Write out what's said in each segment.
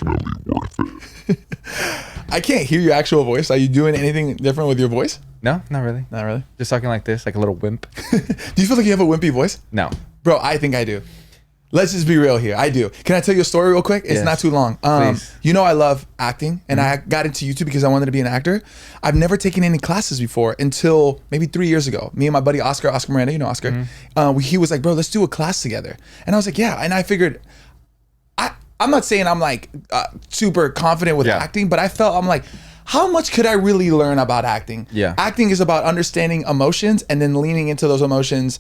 definitely worth it. I can't hear your actual voice. Are you doing anything different with your voice? No, not really. Not really. Just talking like this, like a little wimp. Do you feel like you have a wimpy voice? No. Bro, I think I do. Let's just be real here. I do. Can I tell you a story real quick? It's Yes. not too long. Please. You know I love acting, and I got into YouTube because I wanted to be an actor. I've never taken any classes before until maybe 3 years ago. Me and my buddy Oscar Miranda, you know Oscar, he was like, bro, let's do a class together. And I was like, yeah. And I figured, I'm not saying I'm like super confident with acting, but I'm like, how much could I really learn about acting? Yeah. Acting is about understanding emotions and then leaning into those emotions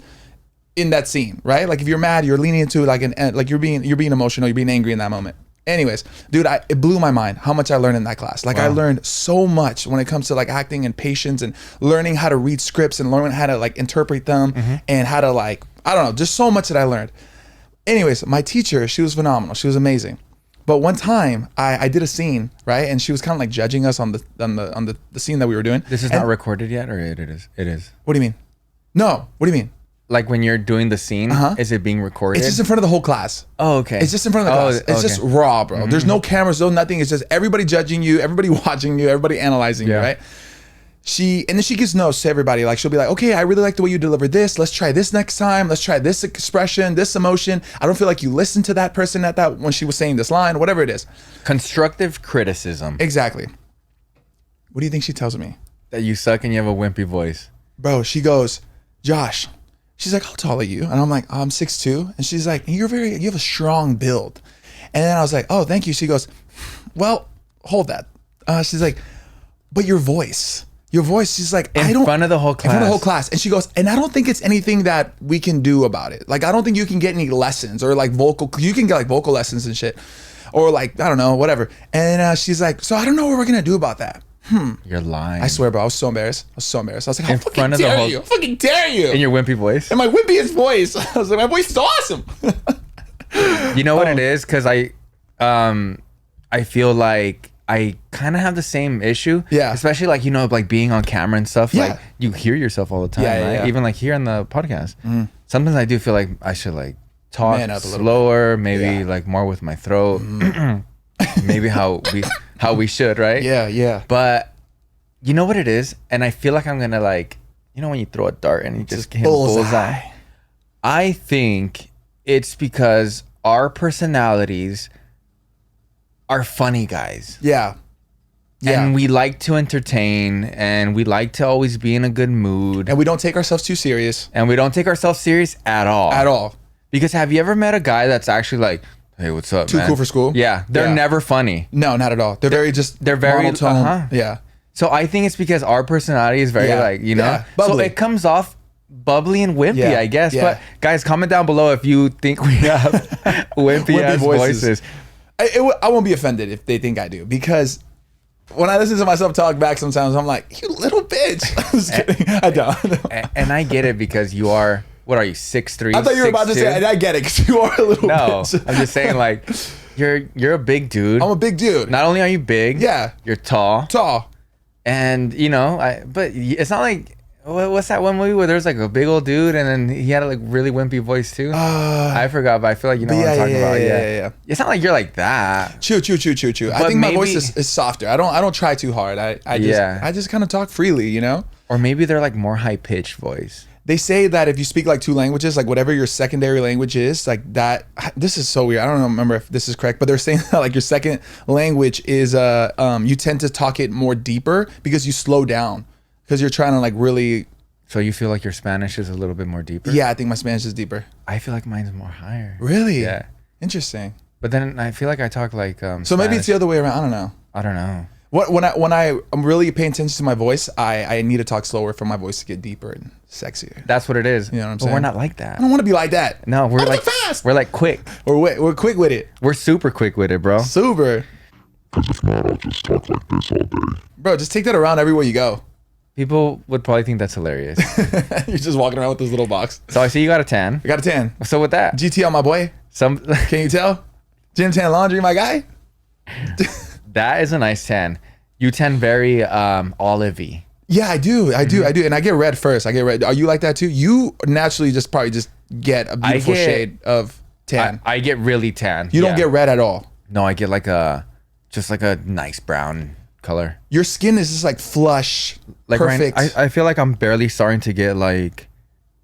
in that scene, right? Like if you're mad, you're leaning into like you're being emotional, you're being angry in that moment. Anyways, dude, it blew my mind how much I learned in that class. Like I learned so much when it comes to like acting and patience and learning how to read scripts and learning how to like interpret them and how to like, I don't know, just so much that I learned. Anyways, my teacher, she was phenomenal. She was amazing. But one time I did a scene, right? And she was kind of like judging us on the scene that we were doing. This is not recorded yet, or it is? It is. What do you mean? No, what do you mean? Like when you're doing the scene, is it being recorded? It's just in front of the whole class. Oh, okay. It's just in front of the class. It's just raw, bro. There's no cameras, no nothing. It's just everybody judging you, everybody watching you, everybody analyzing you, right? And then she gives notes to everybody. Like she'll be like, okay, I really like the way you delivered this. Let's try this next time. Let's try this expression, this emotion. I don't feel like you listened to that person when she was saying this line, whatever it is. Constructive criticism. Exactly. What do you think she tells me? That you suck and you have a wimpy voice. Bro, she goes, Josh. She's like, how tall are you? And I'm like, I'm 6'2". And she's like, you have a strong build. And then I was like, oh, thank you. She goes, well, hold that. She's like, but your voice, she's like, in front of the whole class. And she goes, and I don't think it's anything that we can do about it. Like, I don't think you can get any lessons or like you can get like vocal lessons and shit. Or like, I don't know, whatever. And she's like, so I don't know what we're going to do about that. You're lying. I swear, bro, I was so embarrassed. I was like, in front of the whole, I fucking dare you. In your wimpy voice. In my wimpiest voice. I was like, my voice is awesome. You know what it is? Because I feel like I kind of have the same issue. Yeah. Especially like, you know, like being on camera and stuff. Yeah. Like you hear yourself all the time, right? Yeah. Even like here on the podcast. Sometimes I do feel like I should like talk slower, maybe like more with my throat. Maybe how we should, right? Yeah. But you know what it is? And I feel like I'm gonna like, you know when you throw a dart and you just hit bullseye? I think it's because our personalities are funny guys. Yeah. And we like to entertain and we like to always be in a good mood. And we don't take ourselves too serious. And we don't take ourselves serious at all. At all. Because have you ever met a guy that's actually like, hey, what's up, Too man? cool for school? Yeah. They're never funny. No, not at all. They're very monotone. Yeah. So I think it's because our personality is very like, you know, bubbly. So it comes off bubbly and wimpy, I guess. Yeah. But guys, comment down below if you think we have wimpy ass voices. I won't be offended if they think I do, because when I listen to myself talk back sometimes, I'm like, you little bitch. I'm just kidding. I don't. And I get it because you are, what are you, 6'3"? I thought you were about to say, and I get it because you are a little bitch. No, I'm just saying like, you're a big dude. I'm a big dude. Not only are you big, you're tall. And you know, but it's not like, what's that one movie where there's like a big old dude and then he had a like really wimpy voice too? I forgot, but I feel like you know what I'm talking about. Yeah. It's not like you're like that. True. I think my voice is softer. I don't try too hard. I just kind of talk freely, you know? Or maybe they're like more high pitched voice. They say that if you speak like 2 languages, like whatever your secondary language is, like that, this is so weird. I don't remember if this is correct, but they're saying that like your second language is, you tend to talk it more deeper because you slow down because you're trying to like really. So you feel like your Spanish is a little bit more deeper? Yeah, I think my Spanish is deeper. I feel like mine's more higher. Really? Yeah. Interesting. But then I feel like I talk like, so Spanish. maybe it's the other way around. I don't know. When I'm really paying attention to my voice, I need to talk slower for my voice to get deeper and sexier. That's what it is. You know what I'm saying? But we're not like that. I don't want to be like that. No, we're like fast. We're like quick. We're quick with it. We're super quick with it, bro. Super. Because if not, I'll just talk like this all day. Bro, just take that around everywhere you go. People would probably think that's hilarious. You're just walking around with this little box. So I see you got a 10. I got a 10. So with that, GT on my boy. Can you tell? Gym tan laundry, my guy. That is a nice 10. You 10 very olivey. Yeah, I do. And I get red first. I get red. Are you like that too? You naturally probably just get a beautiful shade of tan. I get really tan. You don't get red at all. No, I get like a just like a nice brown color. Your skin is just like flush, Like perfect. I feel like I'm barely starting to get like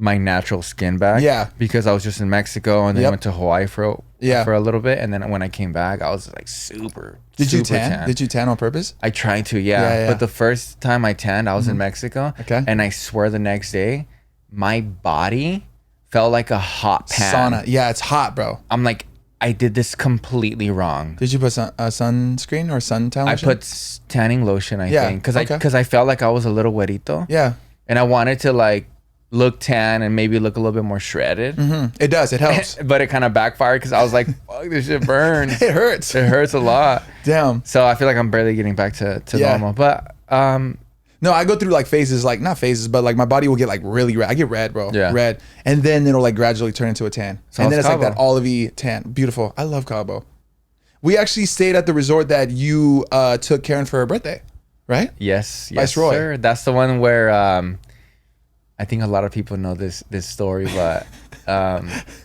my natural skin back. Yeah. Because I was just in Mexico and then Yep. went to Hawaii for a little bit, and then when I came back, I was like super. Did you super tan? Did you tan on purpose? I tried to, yeah. But the first time I tanned, I was in Mexico. Okay. And I swear the next day, my body felt like a hot pan. Sauna. Yeah, it's hot, bro. I'm like, I did this completely wrong. Did you put sunscreen or suntan lotion? I put tanning lotion, I think, because I felt like I was a little güerito. Yeah. And I wanted to like look tan and maybe look a little bit more shredded. It does. It helps. But it kind of backfired because I was like, fuck, this shit burns. It hurts. It hurts a lot. Damn. So I feel like I'm barely getting back to normal. But no, I go through like phases, like not phases, but like my body will get like really red. I get red, bro. Yeah. Red. And then it'll like gradually turn into a tan. So and then it's Cabo. like that olivey tan. Beautiful. I love Cabo. We actually stayed at the resort that you took Karen for her birthday, right? yes, Viceroy. sir. That's the one where I think a lot of people know this story, but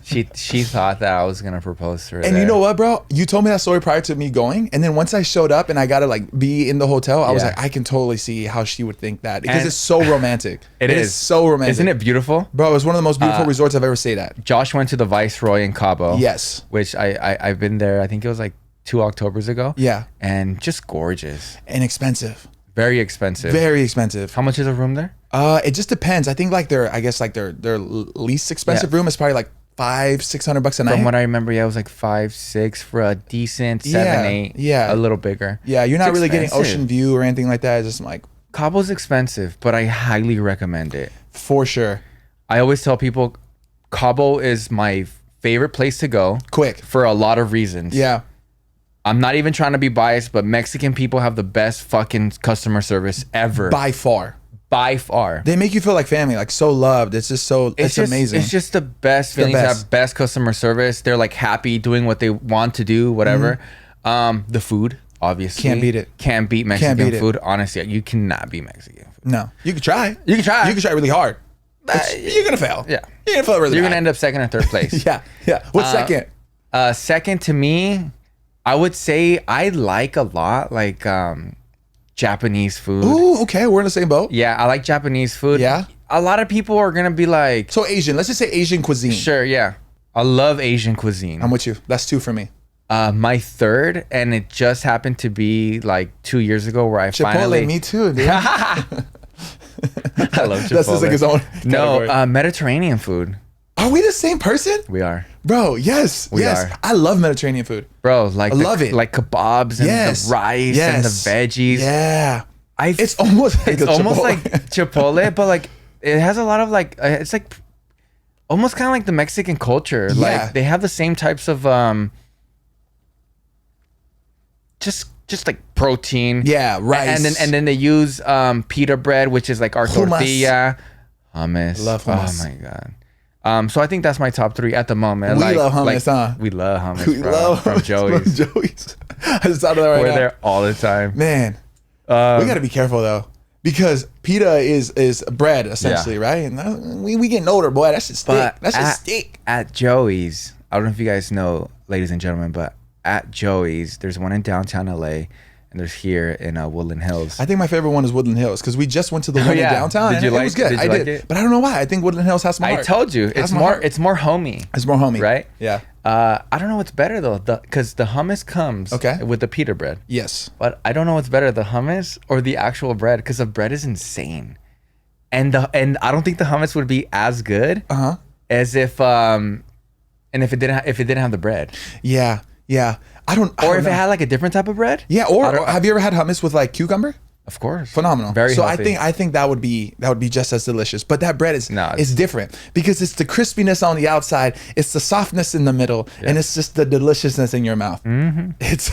she thought that I was gonna propose to her. And you know what, bro? You told me that story prior to me going, and then once I showed up and I got to like be in the hotel, I was Yeah. like, I can totally see how she would think that because And it's so romantic. It is so romantic. Isn't it beautiful? Bro, it's one of the most beautiful resorts I've ever stayed at. Josh went to the Viceroy in Cabo. Yes. Which I've been there. I think it was like 2 Octobers ago. Yeah. And just gorgeous. And expensive. Very expensive. Very expensive. How much is a room there? It just depends. I think like their least expensive Yeah. room is probably like $500-600 a night. From what I remember, yeah, it was like 5-6 for a decent 7-8. Yeah. A little bigger. Yeah, you're not It's really getting expensive. ocean view or anything like that. It's just like Cabo's expensive, but I highly recommend it. for sure. I always tell people Cabo is my favorite place to go Quick. for a lot of reasons. Yeah. I'm not even trying to be biased, but Mexican people have the best fucking customer service ever. By far. By far. They make you feel like family, like so loved. It's just so it's just, amazing. It's just the best feeling to best. have best customer service. They're like happy doing what they want to do, whatever. The food, obviously. Can't beat it. Can't beat Mexican beat it. food. Honestly, you cannot beat Mexican food. No. You can try. You can try. You can try really hard. You're gonna fail. Yeah. You're gonna fail really You're bad. gonna end up second or third place. Yeah. Yeah. What's second? Second to me, I would say I like a lot like Japanese food. Ooh, okay. We're in the same boat. Yeah, I like Japanese food. Yeah? A lot of people are gonna be like, So Asian. Let's just say Asian cuisine. sure, yeah. I love Asian cuisine. I'm with you. That's 2 for me. My third, and it just happened to be like 2 years ago where I Chipotle, finally. me too, dude. I love Chipotle. That's just like his own category. No, Mediterranean food. Are we the same person? We are, Bro, yes. We yes. are. I love Mediterranean food. bro. Like I love it. like kebabs and Yes. the rice and the veggies. Yeah. I It's almost like it's a almost Chipotle. like Chipotle, but like it has a lot of like it's like almost kind of like the Mexican culture. Yeah. Like they have the same types of just like protein. Yeah, rice. And then they use pita bread, which is like our Hummus. tortilla. Hummus. Love hummus. Oh my god. So I think that's my top 3 at the moment. We love hummus, huh? We love hummus. We bro, love from Joey's. From Joey's. I just thought of that right We're now. there all the time. Man, we got to be careful though, because pita is bread essentially, right? And we getting older, boy. That shit stick. But That shit stick. at Joey's, I don't know if you guys know, ladies and gentlemen, but at Joey's, there's one in downtown LA, and there's here in Woodland Hills. I think my favorite one is Woodland Hills because we just went to the one in yeah. downtown. Did and you it like- was good. did you I like did, it? but I don't know why. I think Woodland Hills has my I heart. told you, Has it's my more heart. it's more homey. It's more homey, right? Yeah. I don't know what's better though, because the hummus comes Okay. with the pita bread. Yes. But I don't know what's better, the hummus or the actual bread, because the bread is insane, and I don't think the hummus would be as good as if if it didn't have the bread, Yeah. Yeah. I don't or don't if know. it had like a different type of bread. Yeah. I Or don't- have you ever had hummus with like cucumber? Of course, Phenomenal. Very so healthy. I think that would be just as delicious. But that bread is No, it's different because it's the crispiness on the outside, it's the softness in the middle, and it's just the deliciousness in your mouth. Mm-hmm. It's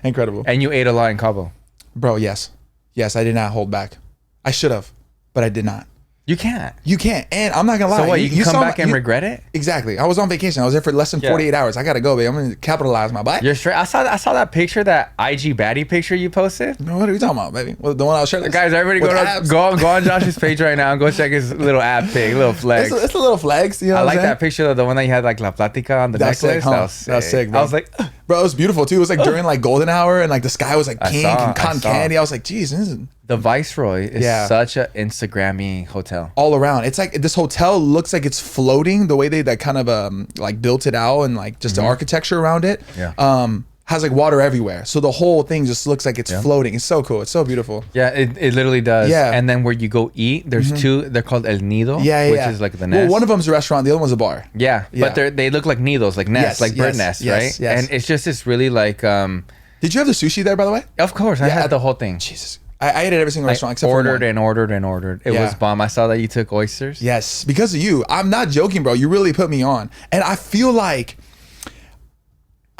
incredible. And you ate a lot in Cabo. Bro, yes. Yes, I did not hold back. I should have, but I did not. You can't. You can't. And I'm not gonna lie. So what? You can come back and regret it? Exactly. I was on vacation. I was there for less than 48 hours. I gotta go, babe. I'm gonna capitalize my bike. You're straight. I saw that picture, that IG baddie picture you posted. No, what are you talking about, baby? Well, the one I was shirtless. Guys, everybody go on Josh's page right now and go check his little ab pic, little flex. It's a little flex. You know I what like I'm saying? that picture, the one that you had like La Platica on the necklace. Sick, huh? That was sick, bro. I was like, bro, it was beautiful too. It was like during like golden hour and like the sky was like pink and cotton candy. I was like, geez, this is the Viceroy is such a Instagrammy hotel. All around. It's like this hotel looks like it's floating the way they that kind of like built it out and like just the architecture around it. Yeah. Has like water everywhere. So the whole thing just looks like it's floating. It's so cool. It's so beautiful. Yeah, it literally does. Yeah. And then where you go eat, there's two, they're called El Nido, which is like the nest. Well, one of them's a restaurant, the other one's a bar. Yeah. But they look like nidos, like nests, like bird nests, right? Yes. And it's just this really like Did you have the sushi there, by the way? Of course, I had the whole thing. Jesus. I ate at every single restaurant except for one. ordered. It was bomb. I saw that you took oysters. Yes, because of you. I'm not joking, bro. You really put me on. And I feel like,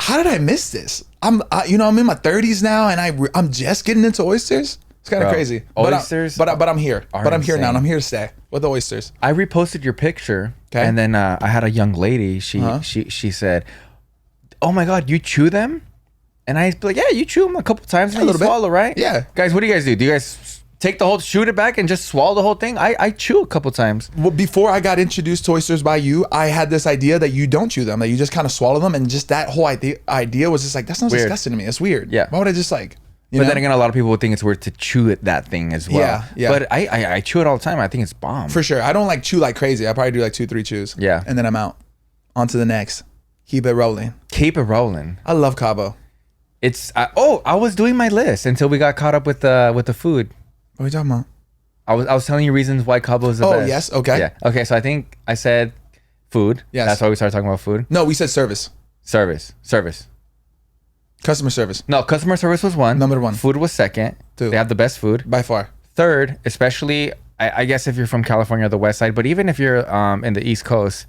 how did I miss this? I'm in my 30s now, and I'm just getting into oysters. It's kind of crazy. Oysters, but I'm here. But I'm here now, and I'm here to stay with the oysters. I reposted your picture, and then I had a young lady. She said, "Oh my God, you chew them?" And I be like, "Yeah, you chew them a couple times, and you swallow, right?" Yeah. Guys, what do you guys do? Do you guys take the whole, shoot it back, and just swallow the whole thing? I chew a couple times. Well, before I got introduced to oysters by you, I had this idea that you don't chew them, that you just kind of swallow them, and just that whole idea was just like, that's not disgusting to me. It's weird. Yeah. Why would I just like? But then again, a lot of people would think it's weird to chew that thing as well. Yeah. But I chew it all the time. I think it's bomb. For sure. I don't like chew like crazy. I probably do like 2-3 chews. Yeah. And then I'm out. On to the next. Keep it rolling. Keep it rolling. I love Cabo. I was doing my list until we got caught up with the food. What are you talking about? I was telling you reasons why Cabo is the best. Oh, yes. Okay. Yeah. Okay, so I think I said food. Yes. That's why we started talking about food. No, we said service. Service. Customer service. No, customer service was one. Number one. Food was second. 2. They have the best food. By far. Third, especially, I guess if you're from California or the West Side, but even if you're in the East Coast,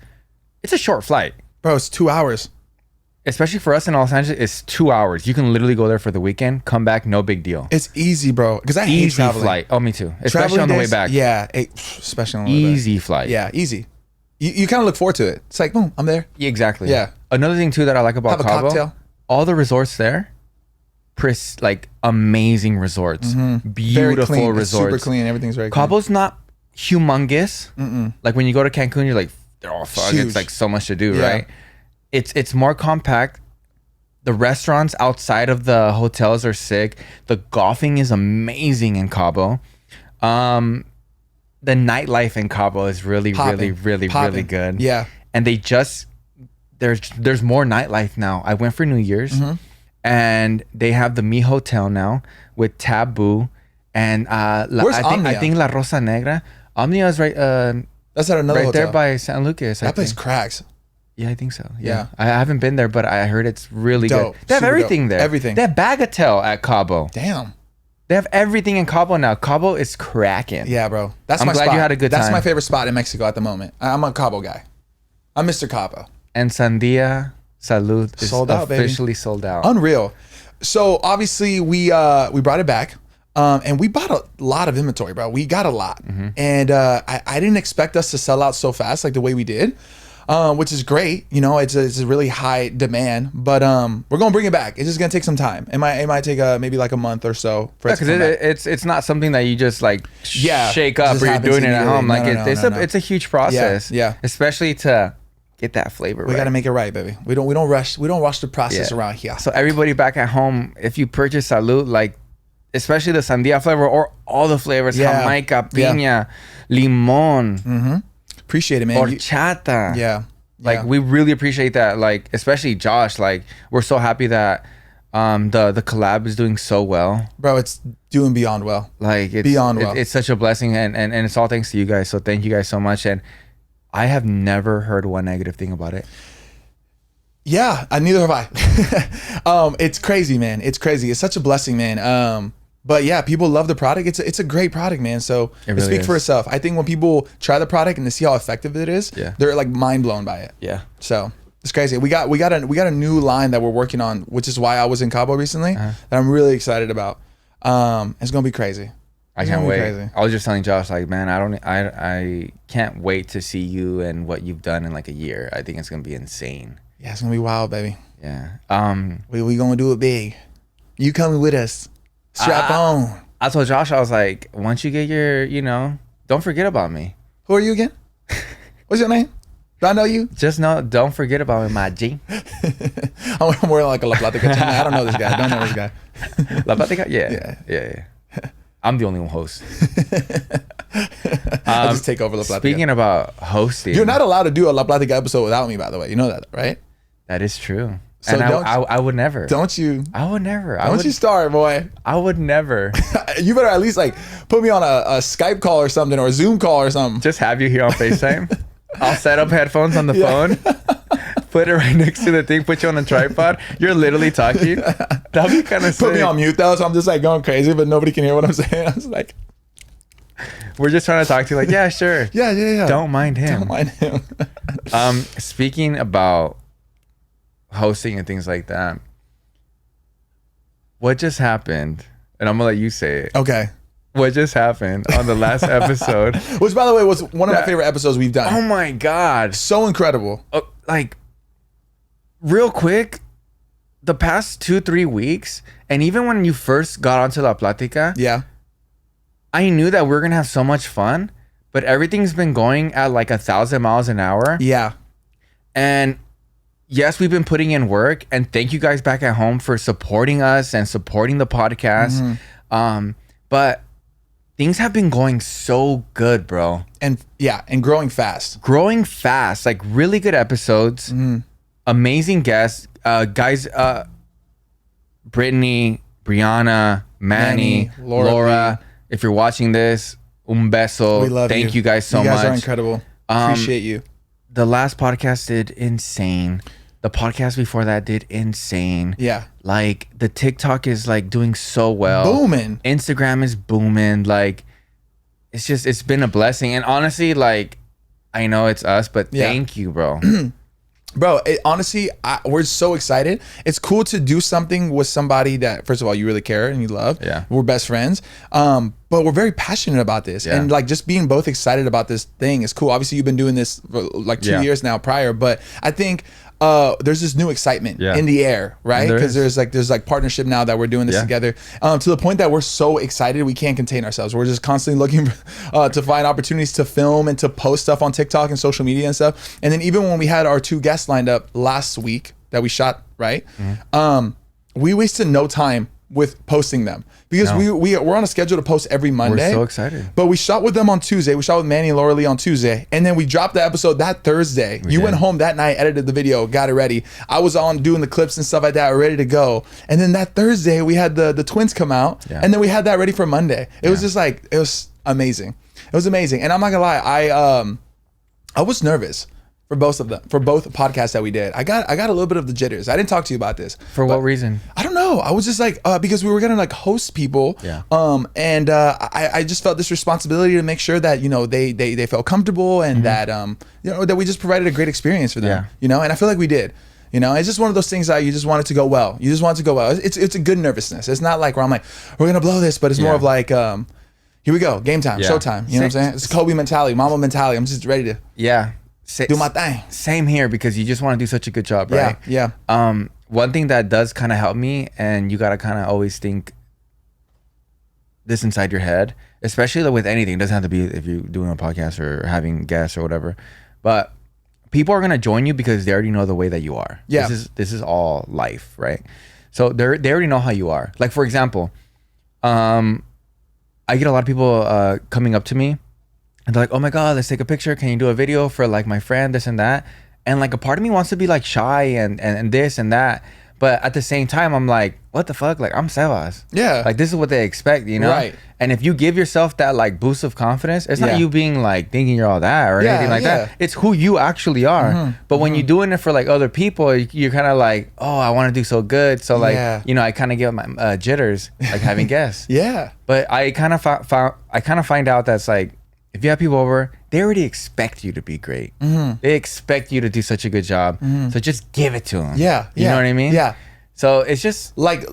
it's a short flight. Bro, it's 2 hours. Especially for us in Los Angeles, it's 2 hours. You can literally go there for the weekend, come back, no big deal. It's easy, bro. Because I hate traveling. Flight. Oh, me too. Especially on the way back. Yeah. Especially on the way back. Easy flight. Yeah, easy. You kind of look forward to it. It's like, boom, I'm there. Yeah, exactly. Yeah. Another thing too that I like about Have a Cabo, cocktail. all the resorts there, like amazing resorts, beautiful clean. resorts. It's super clean. Everything's very clean. Cabo's not humongous. Like when you go to Cancun, you're like, oh fuck, Huge. it's like so much to do, right? It's more compact. The restaurants outside of the hotels are sick. The golfing is amazing in Cabo. The nightlife in Cabo is really good. Yeah. And they just there's more nightlife now. I went for New Year's, and they have the Mi Hotel now with Taboo, and Where's I think La Rosa Negra. Omnia is right. That's at another right hotel. there by San Lucas. That place cracks. Yeah, I think so. Yeah. I haven't been there, but I heard it's really Dope. good. They have Super everything dope. there. Everything. They have Bagatelle at Cabo. Damn. They have everything in Cabo now. Cabo is cracking. Yeah, bro. That's I'm my glad spot. you had a good That's time. my favorite spot in Mexico at the moment. I'm a Cabo guy. I'm Mr. Cabo. And Sandia Salud is Sold out, baby. officially sold out. Unreal. So obviously we brought it back. And we bought a lot of inventory, bro. We got a lot. And I didn't expect us to sell out so fast like the way we did. Which is great. You know, it's a really high demand, but we're gonna bring it back. It's just gonna take some time. It might take maybe like a month or so for it to come back. It's not something that you just like shake it up just or you're happens doing it at home. Like immediately. No. it's a huge process. Yeah. Especially to get that flavor. We gotta make it right, baby. We don't rush the process around here. So everybody back at home, if you purchase Salud, like especially the Sandia flavor or all the flavors, Jamaica, Piña, Limon. Appreciate it, man. Horchata. Yeah. We really appreciate that. Like, especially Josh. Like, we're so happy that the collab is doing so well. Bro, it's doing beyond well. Like, it's beyond well. It's such a blessing, and it's all thanks to you guys. So thank you guys so much. And I have never heard one negative thing about it. Yeah, neither have I. It's crazy, man. It's crazy. It's such a blessing, man. But yeah, people love the product. It's a great product, man. So it really speak for itself. I think when people try the product and they see how effective it is, they're like mind blown by it. Yeah. So it's crazy. We got a new line that we're working on, which is why I was in Cabo recently. That I'm really excited about. It's gonna be crazy. I can't wait. Crazy. I was just telling Josh, like, man, I can't wait to see you and what you've done in like a year. I think it's gonna be insane. Yeah, it's gonna be wild, baby. Yeah. We gonna do it big. You coming with us? Strap on. I told Josh, I was like, once you get your, don't forget about me. Who are you again? What's your name? Do I know you? Just don't forget about me, my G. I'm wearing like a La Platica. I don't know this guy. I don't know this guy. La Platica? Yeah. I'm the only one host. I just take over La Platica. Speaking about hosting. You're not allowed to do a La Platica episode without me, by the way. You know that, right? That is true. So and I would never. Don't you? I would never. Don't you start, boy. I would never. You better at least like put me on a Skype call or something or a Zoom call or something. Just have you here on FaceTime. I'll set up headphones on the phone. Put it right next to the thing. Put you on a tripod. You're literally talking. That'd be kind of sick. Put me on mute though, so I'm just like going crazy, but nobody can hear what I'm saying. I was like, we're just trying to talk to you. Like, yeah, sure. Yeah. Don't mind him. Don't mind him. Speaking about hosting and things like that, what just happened? And I'm gonna let you say it. Okay. What just happened on the last episode? Which, by the way, was one of my favorite episodes we've done. Oh my God. So incredible. Like, real quick, the past 2-3 weeks, and even when you first got onto La Platica, yeah, I knew that we were gonna have so much fun, but everything's been going at like 1,000 miles an hour. Yeah. And yes, we've been putting in work, and thank you guys back at home for supporting us and supporting the podcast. But things have been going so good, bro. And growing fast. Growing fast, like really good episodes, amazing guests, guys. Brittany, Brianna, Manny, Laura. If you're watching this, un beso. We love you. Thank you guys so much. You guys are incredible. Appreciate you. The last podcast did insane. The podcast before that did insane. Yeah. Like the TikTok is like doing so well. Booming. Instagram is booming. Like it's been a blessing. And honestly, like I know it's us, but thank you, bro. Bro, honestly, we're so excited. It's cool to do something with somebody that, first of all, you really care and you love. Yeah. We're best friends. But we're very passionate about this. Yeah. And like just being both excited about this thing is cool. Obviously, you've been doing this for like 2 years now prior. But I think there's this new excitement in the air, right? Because there's like partnership now that we're doing this together, to the point that we're so excited we can't contain ourselves. We're just constantly looking to find opportunities to film and to post stuff on TikTok and social media and stuff. And then even when we had our 2 guests lined up last week that we shot, right? We wasted no time with posting them because we're on a schedule to post every Monday. We're so excited. But we shot with them on Tuesday. We shot with Manny and Laura Lee on Tuesday, and then we dropped the episode that Thursday. You went home that night, edited the video, got it ready. I was on doing the clips and stuff like that, ready to go. And then that Thursday we had the twins come out, and then we had that ready for Monday. It was just like, it was amazing. It was amazing. And I'm not gonna lie, I was nervous for both of them, for both podcasts that we did. I got a little bit of the jitters. I didn't talk to you about this. For what reason? I don't know. I was just like, because we were gonna like host people. Yeah. And I just felt this responsibility to make sure that, they felt comfortable and that, that we just provided a great experience for them. And I feel like we did. It's just one of those things that you just want it to go well. You just want it to go well. It's a good nervousness. It's not like where I'm like, we're gonna blow this, but it's more of like, here we go, game time, showtime. You know what I'm saying? It's Kobe mentality, mama mentality. I'm just ready to do my thing. Same here, because you just want to do such a good job, right? Yeah. One thing that does kind of help me, and you got to kind of always think this inside your head, especially with anything. It doesn't have to be if you're doing a podcast or having guests or whatever, but people are going to join you because they already know the way that you are. Yeah. This is all life, right? So they already know how you are. Like, for example, I get a lot of people coming up to me and they're like, oh my God, let's take a picture. Can you do a video for like my friend, this and that? And like a part of me wants to be like shy and this and that. But at the same time, I'm like, what the fuck? Like, I'm Sebas. Yeah. Like, this is what they expect, Right. And if you give yourself that like boost of confidence, it's not you being like thinking you're all that or anything like that. It's who you actually are. But when you're doing it for like other people, you're kind of like, oh, I want to do so good. So like, I kind of get my jitters, like having guests. But I kind of find out that's like, if you have people over, they already expect you to be great. They expect you to do such a good job. So just give it to them. You know what I mean? Yeah. So it's just like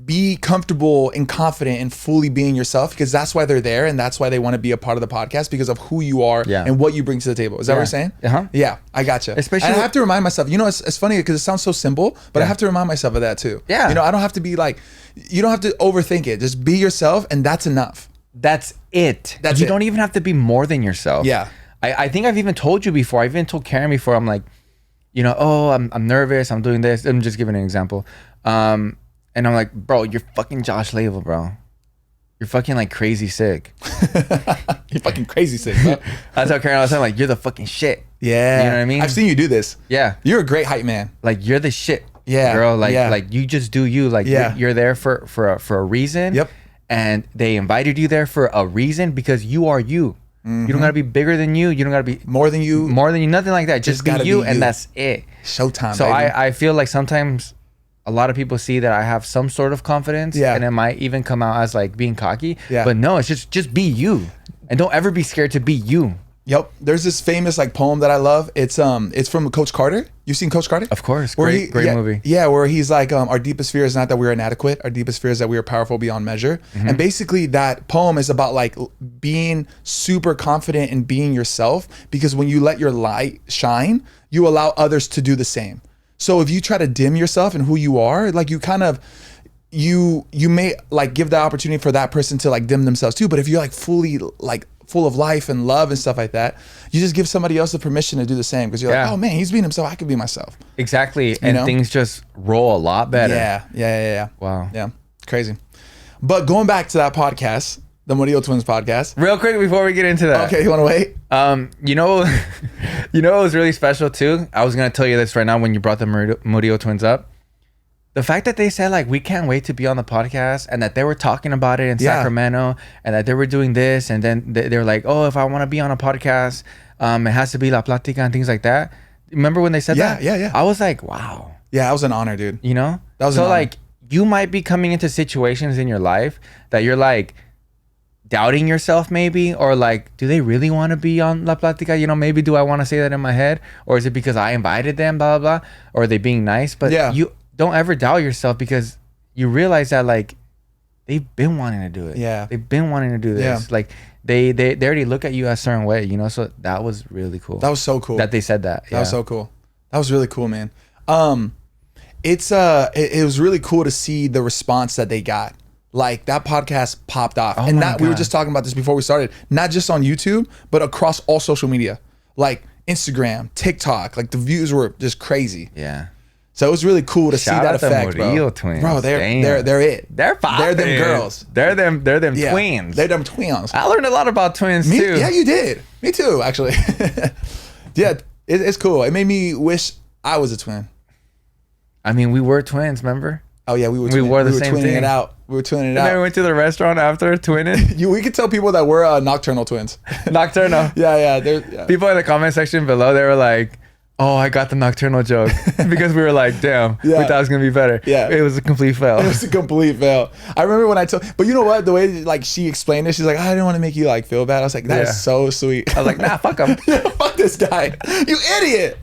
be comfortable and confident and fully being yourself, because that's why they're there and that's why they want to be a part of the podcast, because of who you are and what you bring to the table. Is that what you're saying? Yeah, I gotcha. Especially, and I have to remind myself, you know, it's funny because it sounds so simple, but I have to remind myself of that too. Yeah. You know, I don't have to be like, you don't have to overthink it. Just be yourself and that's enough. That's it. You don't even have to be more than yourself. Yeah. I think I've even told you before. I've even told Karen before. I'm like, you know, oh, I'm nervous. I'm doing this. I'm just giving an example. And I'm like, bro, you're fucking Joshleyva, bro. You're fucking like crazy sick. You're fucking crazy sick, bro. That's how Karen was saying, like, you're the fucking shit. Yeah. You know what I mean? I've seen you do this. Yeah. You're a great hype man. Like, you're the shit. Yeah. Girl, like you just do you. Like, you're there for a reason. Yep. And they invited you there for a reason because you are you. You don't gotta be bigger than you. You don't gotta be more than you. Nothing like that. Just be you, and that's it. Showtime. So baby. I feel like sometimes a lot of people see that I have some sort of confidence, and it might even come out as like being cocky. Yeah. But no, it's just be you, and don't ever be scared to be you. Yep. There's this famous like poem that I love. It's from Coach Carter. You've seen Coach Carter? Of course. Great movie. Yeah, where he's like, our deepest fear is not that we are inadequate. Our deepest fear is that we are powerful beyond measure. And basically that poem is about like being super confident in being yourself, because when you let your light shine, you allow others to do the same. So if you try to dim yourself and who you are, like you kind of, you may like give the opportunity for that person to like dim themselves too. But if you're like fully like full of life and love and stuff like that, you just give somebody else the permission to do the same, because you're like, oh man, he's being himself, I could be myself. Exactly. And things just roll a lot better. Yeah. Wow. Yeah. Crazy. But going back to that podcast, the Murillo Twins podcast. Real quick before we get into that. Okay, you want to wait? You know what was really special too? I was going to tell you this right now when you brought the Murillo Twins up. The fact that they said like, we can't wait to be on the podcast, and that they were talking about it in Sacramento, and that they were doing this, and then they were like, oh, if I want to be on a podcast, it has to be La Plática and things like that. Remember when they said that? Yeah. I was like, wow. Yeah, that was an honor, dude. You know? That was so an honor. Like, you might be coming into situations in your life that you're like doubting yourself maybe, or like, do they really want to be on La Plática? You know, maybe do I want to say that in my head? Or is it because I invited them, blah, blah, blah? Or are they being nice? But you don't ever doubt yourself, because you realize that like they've been wanting to do it. Yeah. They've been wanting to do this. Yeah. Like they already look at you a certain way, you know? So that was really cool. That was so cool. That they said that. That was so cool. That was really cool, man. It was really cool to see the response that they got. Like that podcast popped off. And that we were just talking about this before we started, not just on YouTube, but across all social media, like Instagram, TikTok, like the views were just crazy. Yeah. So it was really cool to see that effect, bro. Twins. Bro, they're it. They're popping. They're them girls. They're them twins. They're them twins. I learned a lot about twins too. Yeah, you did. Me too, actually. Yeah, it's cool. It made me wish I was a twin. I mean, we were twins, remember? Oh yeah, we were. We wore the same twinning thing. It out. We were twinning it out. And then we went to the restaurant after twinning. We could tell people that we're nocturnal twins. Nocturnal. Yeah. People in the comment section below, they were like, oh, I got the nocturnal joke, because we were like, damn, we thought it was gonna be better. Yeah, it was a complete fail. It was a complete fail. I remember when I told, but you know what? The way like she explained it, she's like, I didn't want to make you like feel bad. I was like, that is so sweet. I was like, nah, fuck him. Fuck this guy, you idiot.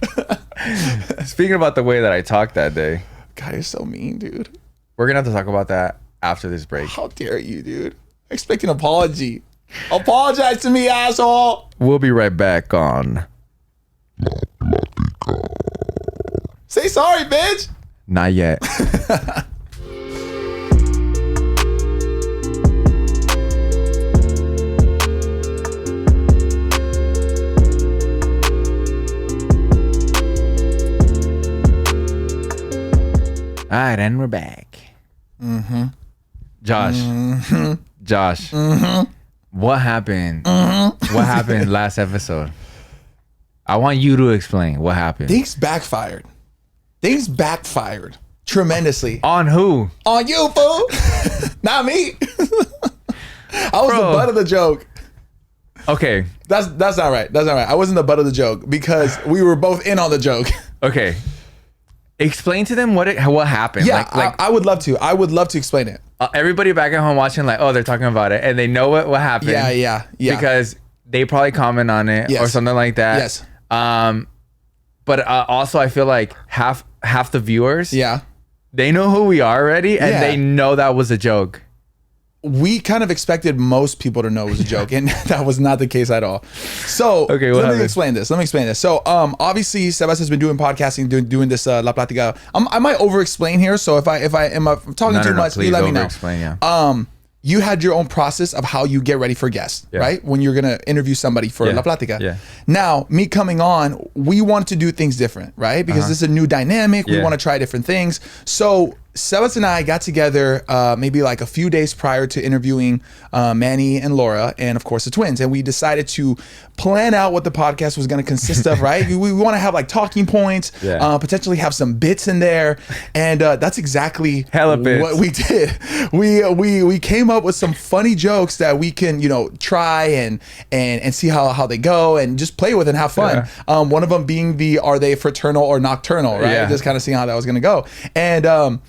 Speaking about the way that I talked that day, God, you're so mean, dude. We're gonna have to talk about that after this break. How dare you, dude? I expect an apology. Apologize to me, asshole. We'll be right back on. Say sorry, bitch. Not yet. All right, and we're back. Josh. Josh. What happened? What happened last episode? I want you to explain what happened. Things backfired. Things backfired tremendously. On who? On you, fool. Not me. I was the butt of the joke. Okay. That's not right. That's not right. I wasn't the butt of the joke because we were both in on the joke. Okay. Explain to them what happened. Yeah, like, I would love to. I would love to explain it. Everybody back at home watching, like, oh, they're talking about it, and they know what happened. Yeah. Because they probably comment on it or something like that. Yes. But also, I feel like half the viewers, they know who we are already, and they know that was a joke. We kind of expected most people to know it was a joke, and that was not the case at all. So let me explain this. So obviously Sebas has been doing podcasting, doing this La Platica. I might over explain here. So if I am talking too much, you let me know. Yeah. You had your own process of how you get ready for guests, right? When you're gonna interview somebody for La Platica. Yeah. Now, me coming on, we want to do things different, right? Because this is a new dynamic. We want to try different things. So Sebas and I got together maybe like a few days prior to interviewing Manny and Laura, and of course the twins. And we decided to plan out what the podcast was going to consist of, right? We want to have like talking points, potentially have some bits in there. And that's exactly what we did. We came up with some funny jokes that we can, try and see how they go and just play with and have fun. One of them being are they fraternal or nocturnal, right? Just kind of seeing how that was going to go. And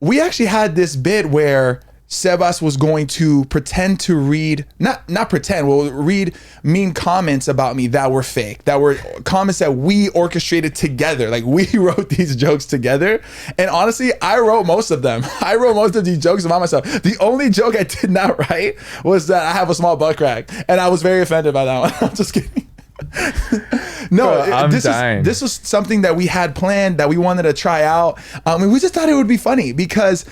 we actually had this bit where Sebas was going to pretend to read, not pretend, read mean comments about me that were fake, that were comments that we orchestrated together. Like we wrote these jokes together. And honestly, I wrote most of them. I wrote most of these jokes about myself. The only joke I did not write was that I have a small butt crack. And I was very offended by that one. I'm just kidding. No, bro, this was something that we had planned that we wanted to try out. And we just thought it would be funny because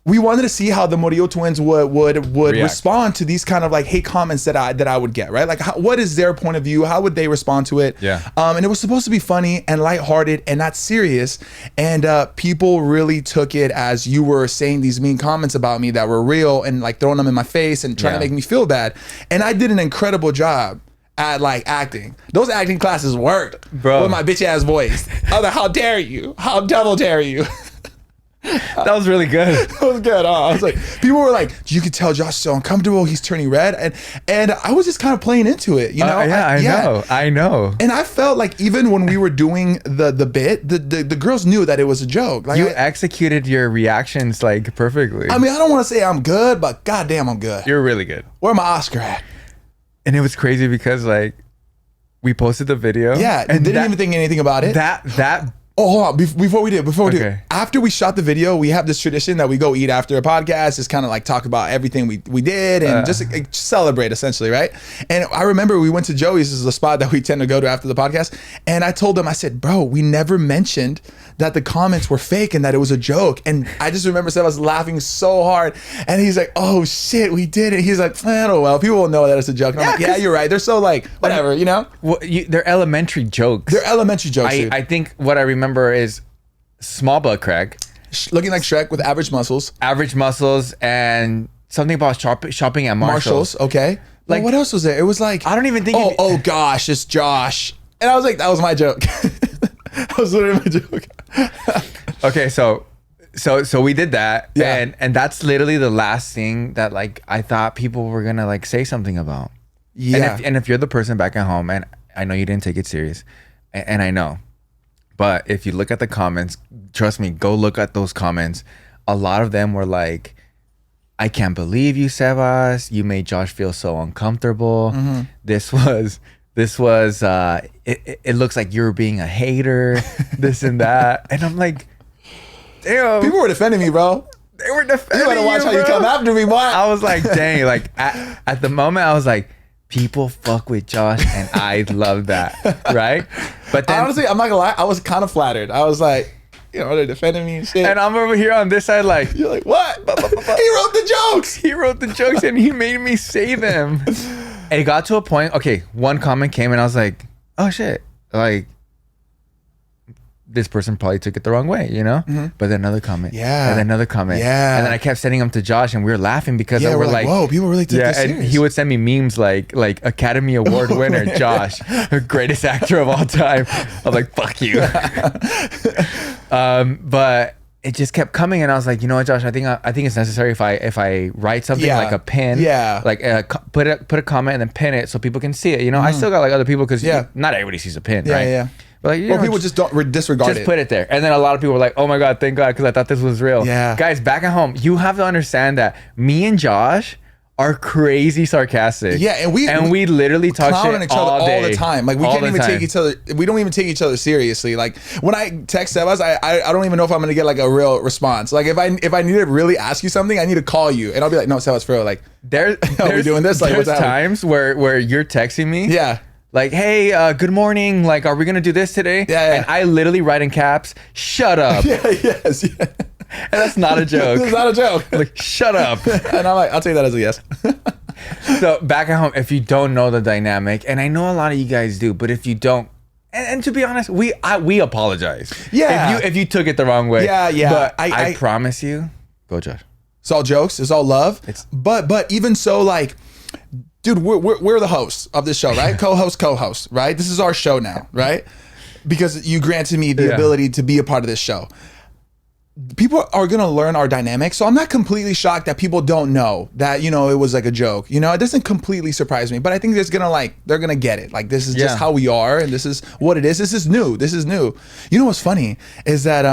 we wanted to see how the Murillo twins would respond to these kind of like hate comments that I would get, right? Like what is their point of view? How would they respond to it? Yeah. And it was supposed to be funny and lighthearted and not serious. And people really took it as you were saying these mean comments about me that were real and like throwing them in my face and trying to make me feel bad. And I did an incredible job at like acting. Those acting classes worked, bro, with my bitch ass voice. I was like, how dare you? How double dare you? That was really good. That was good. I was like, people were like, you could tell Josh so uncomfortable. He's turning red. And I was just kind of playing into it, I know. And I felt like even when we were doing the bit, the girls knew that it was a joke. Like you executed your reactions like perfectly. I mean, I don't want to say I'm good, but goddamn, I'm good. You're really good. Where my Oscar at? And it was crazy because like we posted the video. Yeah, and didn't even think anything about it. Oh, hold on. Before we do, after we shot the video, we have this tradition that we go eat after a podcast, just kind of like talk about everything we did and just celebrate essentially, right? And I remember we went to Joey's, this is a spot that we tend to go to after the podcast, and I told him, I said, bro, we never mentioned that the comments were fake and that it was a joke. And I just remember I was laughing so hard, and he's like, oh shit, we did it. He's like, oh well, people will know that it's a joke. And I'm like, yeah, you're right. They're so like, whatever, Well, they're elementary jokes. I think what I remember is small butt crack, looking like Shrek with average muscles, and something about shopping at Marshall's. Okay, like what else was there? It was like, I don't even think. Oh gosh, it's Josh, and I was like, that was my joke. That was literally my joke. Okay, so we did that, and that's literally the last thing that like I thought people were gonna like say something about. Yeah, and if you're the person back at home, and I know you didn't take it serious, and I know. But if you look at the comments, trust me, go look at those comments. A lot of them were like, I can't believe you, Sebas. You made Josh feel so uncomfortable. Mm-hmm. This was, it looks like you're being a hater, this and that. And I'm like, damn. People were defending me, bro. They were defending you. Better watch how you come after me, boy. I was like, dang, like at the moment I was like, people fuck with Josh, and I love that, right? But then, honestly, I'm not gonna lie, I was kind of flattered. I was like, they're defending me and shit. And I'm over here on this side, like, you're like, what? He wrote the jokes. He wrote the jokes, and he made me say them. And it got to a point. Okay, one comment came, and I was like, oh shit, like, this person probably took it the wrong way, Mm-hmm. But then another comment, and then another comment, and then I kept sending them to Josh, and we were laughing because we're like, whoa, people really took this serious. And he would send me memes like Academy Award winner Josh, greatest actor of all time. I was like, fuck you. But it just kept coming, and I was like, you know what, Josh, I think it's necessary if I write something like a pin, like put a comment and then pin it so people can see it. I still got like other people because not everybody sees a pin, right? Yeah. But like, people just don't disregard it. Just put it there. And then a lot of people were like, oh my God, thank God, because I thought this was real. Yeah. Guys, back at home, you have to understand that me and Josh are crazy sarcastic. Yeah, and we literally talk clown shit on each other all the time. Like we All can't the even time. take each other. We don't even take each other seriously. Like when I text Sebas, I don't even know if I'm gonna get like a real response. Like if I need to really ask you something, I need to call you, and I'll be like, no, Sebas, for real. Like There's we doing this? Like, there's what's happening? times where you're texting me. Yeah. Like, hey, good morning. Like, are we gonna do this today? Yeah. And I literally write in caps, shut up. Yeah. Yes. Yeah. And that's not a joke. It's not a joke. Like, shut up. And I'm like, I'll take that as a yes. So back at home, if you don't know the dynamic, and I know a lot of you guys do, but if you don't, and to be honest, we apologize. Yeah. If you took it the wrong way. Yeah, yeah. But I promise you, go Josh. It's all jokes. It's all love. But even so, like, dude, we're the hosts of this show, right? Co-host, right? This is our show now, right? Because you granted me the ability to be a part of this show. People are gonna learn our dynamic, so I'm not completely shocked that people don't know that, you know, it was like a joke. You know, it doesn't completely surprise me, but I think they're gonna get it. Like, this is just how we are, and this is what it is. This is new. You know what's funny is that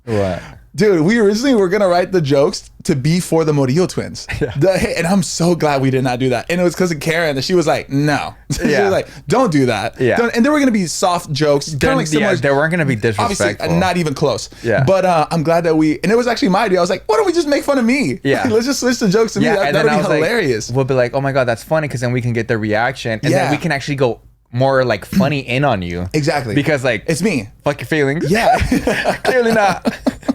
What? dude, we originally were gonna write the jokes to be for the Murillo twins. And I'm so glad we did not do that. And it was because of Karen that she was like, no. She was like, don't do that. Yeah. And there were gonna be soft jokes, kind of like similar. They weren't gonna be disrespectful. Obviously, not even close. Yeah. But I'm glad that and it was actually my idea. I was like, why don't we just make fun of me? Yeah. Let's just switch the jokes to me. and That'd then be hilarious. Like, we'll be like, oh my God, that's funny, because then we can get the reaction, and then we can actually go more like funny in on you. Exactly. Because like, it's me. Fuck your feelings. Yeah. Clearly not.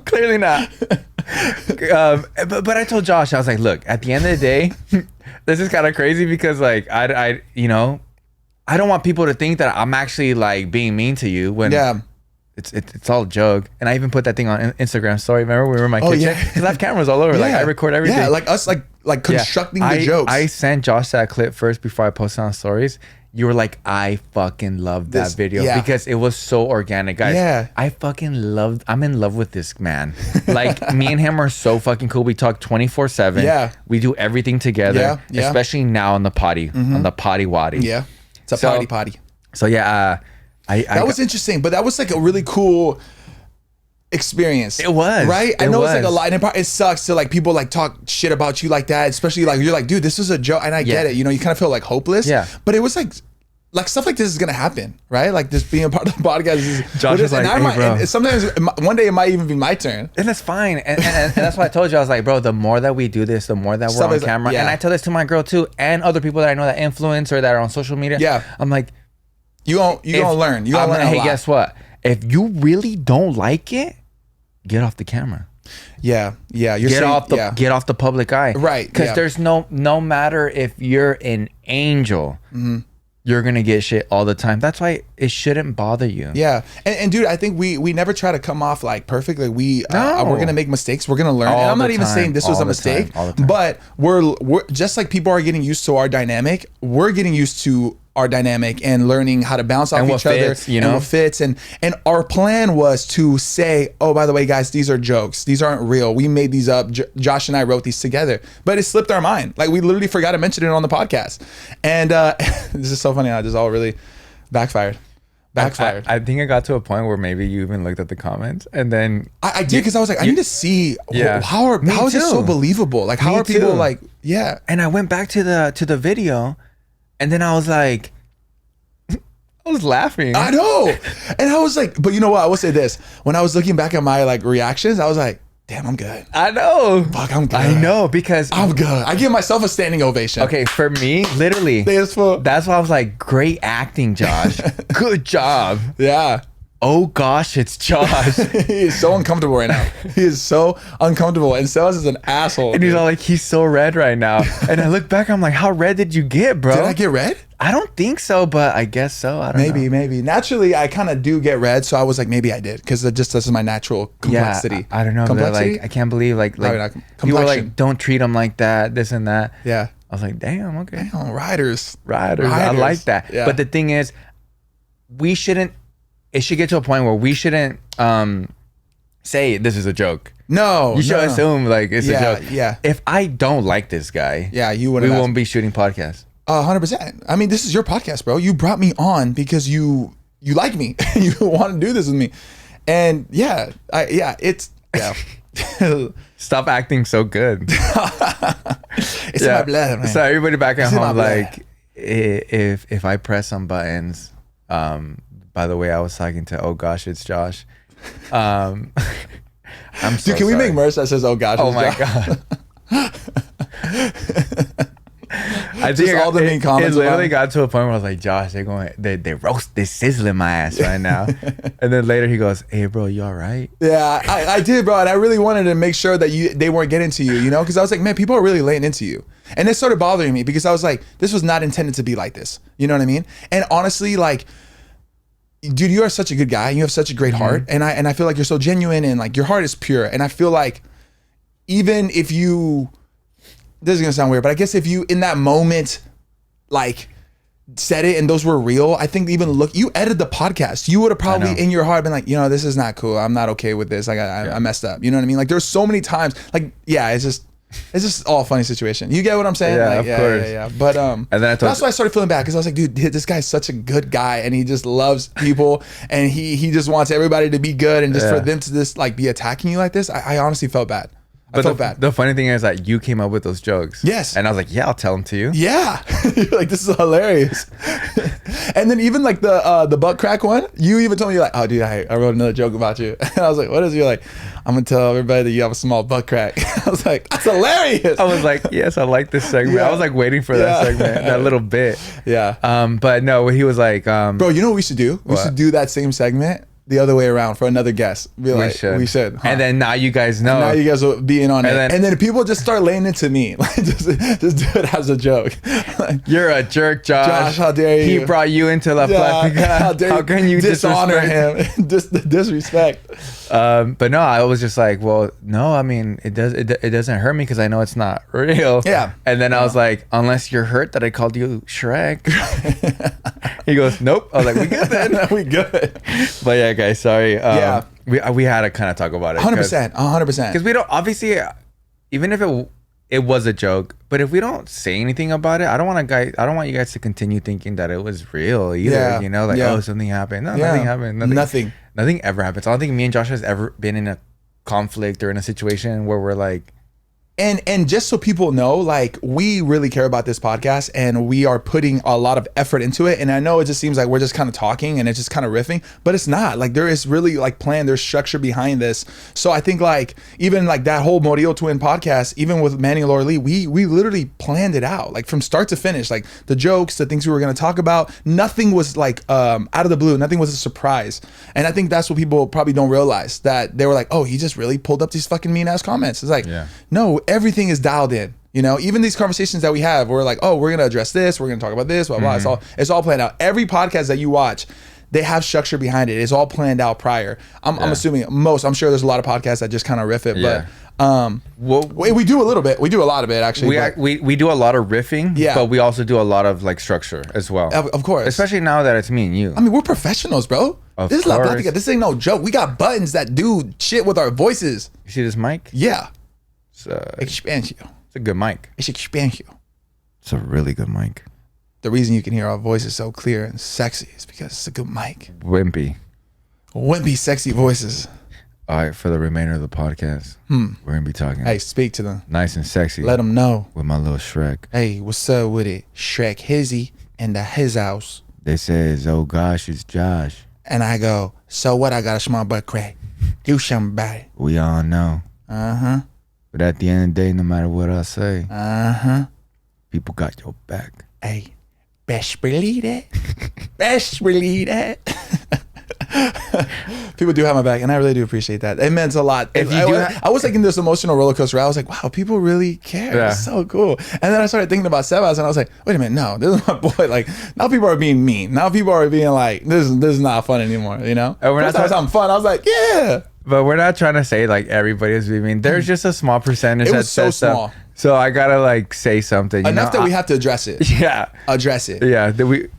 Clearly not. But I told Josh, I was like, look, at the end of the day, this is kind of crazy, because like I you know, I don't want people to think that I'm actually like being mean to you when it's all a joke. And I even put that thing on Instagram story. Remember we were in my kitchen? Because I have cameras all over. Like I record everything. Yeah, like us, like constructing the jokes. I sent Josh that clip first before I posted on stories. You were like, I fucking love that video because it was so organic, guys. Yeah. I'm in love with this man. Like, me and him are so fucking cool. We talk 24/7. Yeah. We do everything together. Yeah. Especially now on the potty, on the potty waddy. Yeah. It's a potty. So yeah, that was interesting, but that was like a really cool experience. It was, right? I know it's like a lot, and it sucks to like people like talk shit about you like that, especially like you're like, dude, this is a joke, and I get it. You know, you kind of feel like hopeless. Yeah. But it was like stuff like this is gonna happen, right? Like this being a part of the podcast is. Josh is like, hey, bro. And sometimes one day it might even be my turn, and that's fine. And that's why I told you, I was like, bro, the more that we do this, the more that we're on camera. And I tell this to my girl too, and other people that I know that influence or that are on social media. Yeah. I'm like, you gonna learn. You gonna learn a lot. Hey, guess what? If you really don't like it, get off the camera. Yeah. You're get off the public eye, right? Because there's no matter if you're an angel, you're gonna get shit all the time. That's why it shouldn't bother you. Yeah, and dude, I think we never try to come off like perfect. Like we're gonna make mistakes. We're gonna learn. And I'm not even saying this was a mistake, but we're just like people are getting used to our dynamic. We're getting used to our dynamic and learning how to bounce off each other, you know, and what fits. And our plan was to say, oh, by the way, guys, these are jokes. These aren't real. We made these up. Josh and I wrote these together, but it slipped our mind. Like we literally forgot to mention it on the podcast. And this is so funny how this all really backfired. I think I got to a point where maybe you even looked at the comments, and then I did, because I was like, I need to see how is it so believable? Like how are people like, yeah. And I went back to the video, and then I was like, I was laughing. I know. And I was like, but you know what? I will say this. When I was looking back at my like reactions, I was like, damn, I'm good. I know. Fuck, I'm good. I know, because I'm good. I give myself a standing ovation. Okay, for me, literally, that's why I was like, great acting, Josh. Good job. Yeah. Oh gosh, it's Josh. He is so uncomfortable right now. He is so uncomfortable, and Sebas is an asshole. And he's all like, he's so red right now. And I look back, I'm like, how red did you get, bro? Did I get red? I don't think so, but I guess so. I don't know. Maybe. Naturally, I kind of do get red, so I was like, maybe I did, because this is my natural complexity. Yeah, I don't know. Complexity? Like, I can't believe like you were like, don't treat them like that, this and that. Yeah. I was like, damn, okay. Damn, riders. I like that. Yeah. But the thing is, it should get to a point where we shouldn't say this is a joke. No. You should assume like it's a joke. Yeah. If I don't like this guy, we won't be shooting podcasts. 100%. I mean, this is your podcast, bro. You brought me on because you like me. You want to do this with me. And it's Stop acting so good. It's in my blood, man. So everybody back at It's in my home, blood. like, if I press some buttons, by the way, I was talking to, oh gosh, it's Josh. I'm so Dude, can we make merch that says, oh gosh, Oh it's my Josh? God. I Just all the mean comments It literally about got to a point where I was like, Josh, they're sizzling my ass right now. And then later he goes, hey bro, you all right? Yeah, I did, bro, and I really wanted to make sure that they weren't getting to you, you know, because I was like, man, people are really laying into you, and it started bothering me because I was like, this was not intended to be like this, you know what I mean? And honestly, like, dude, you are such a good guy, and you have such a great heart, and I feel like you're so genuine, and like your heart is pure, and I feel like even if you, this is gonna sound weird, but I guess if you in that moment like said it and those were real, I think even you edited the podcast, you would have probably in your heart been like, you know, this is not cool, I'm not okay with this, like I messed up, you know what I mean? Like there's so many times, like, yeah, it's just all a funny situation, you get what I'm saying? Yeah, like, of course. Yeah. But and then that's why I started feeling bad, because I was like, dude, this guy's such a good guy, and he just loves people, and he just wants everybody to be good, and just for them to just like be attacking you like this, I honestly felt bad. I felt bad. The funny thing is that you came up with those jokes. Yes. And I was like, yeah, I'll tell them to you. Yeah. You're like, this is hilarious. And then even like the butt crack one, you even told me, you're like, oh dude, I wrote another joke about you. And I was like, what is it? You're like, I'm gonna tell everybody that you have a small butt crack. I was like, that's hilarious. I was like, yes, I like this segment. Yeah. I was like waiting for that segment, that little bit. Yeah. But no, he was like, bro, you know what we should do? We should do that same segment the other way around for another guest. Be like, we should. Huh? And then now you guys know. Now you guys will be in on it. then- And then people just start laying into me. Like, just do it as a joke. Like, You're a jerk, Josh. Josh, how dare you? He brought you into La Platica. How dare How can you dishonor disrespect him? Disrespect. But no, I was just like, well, no, I mean, it doesn't hurt me because I know it's not real. Yeah. And then I was like, unless you're hurt that I called you Shrek. He goes, nope. I was like, we good then. We good. But yeah, guys, sorry. Yeah. We had to kind of talk about it. 100%. 100%. Because we don't, obviously, even if it was a joke, but if we don't say anything about it, I don't want you guys to continue thinking that it was real either. Yeah. You know, like, oh, something happened. No, nothing happened. Nothing ever happens. I don't think me and Josh has ever been in a conflict or in a situation where we're like, And just so people know, like, we really care about this podcast, and we are putting a lot of effort into it. And I know it just seems like we're just kind of talking and it's just kind of riffing, but it's not. Like, there is really like plan, there's structure behind this. So I think like even like that whole Morillo Twin podcast, even with Manny and Laura Lee, we literally planned it out, like from start to finish, like the jokes, the things we were going to talk about, nothing was like out of the blue, nothing was a surprise. And I think that's what people probably don't realize, that they were like, oh, he just really pulled up these fucking mean ass comments. It's like, no, everything is dialed in, you know. Even these conversations that we have, we're like, oh, we're gonna address this, we're gonna talk about this, blah blah. It's all planned out. Every podcast that you watch, they have structure behind it. It's all planned out prior. I'm assuming I'm sure there's a lot of podcasts that just kind of riff it, but we do a little bit. We do a lot of it actually. We do a lot of riffing, but we also do a lot of like structure as well. Of course, especially now that it's me and you. I mean, we're profefprofessionals, bro. This is La Platica. This ain't no joke. We got buttons that do shit with our voices. You see this mic? Yeah. It's a good mic. It's expansion. It's a really good mic. The reason you can hear our voices so clear and sexy is because it's a good mic. Wimpy, sexy voices. All right, for the remainder of the podcast, we're gonna be talking. Hey, speak to them. Nice and sexy. Let them know. With my little Shrek. Hey, what's up with it? Shrek Hizzy in his house. They says, oh gosh, it's Josh. And I go, so what? I got a small butt crack. Do something about it. We all know. But at the end of the day, no matter what I say, people got your back. Hey, best believe that. Best believe that. People do have my back, and I really do appreciate that. It meant a lot. I was like in this emotional roller coaster. I was like, wow, people really care. Yeah. It's so cool. And then I started thinking about Sebas, and I was like, wait a minute, no, this is my boy. Like, now people are being mean. Now people are being like, this is not fun anymore, you know? And we're not talking something fun. I was like, yeah. But we're not trying to say like everybody is being mean. There's just a small percentage. It was so small. So I gotta like say something. Enough that we have to address it. Yeah. Address it. Yeah.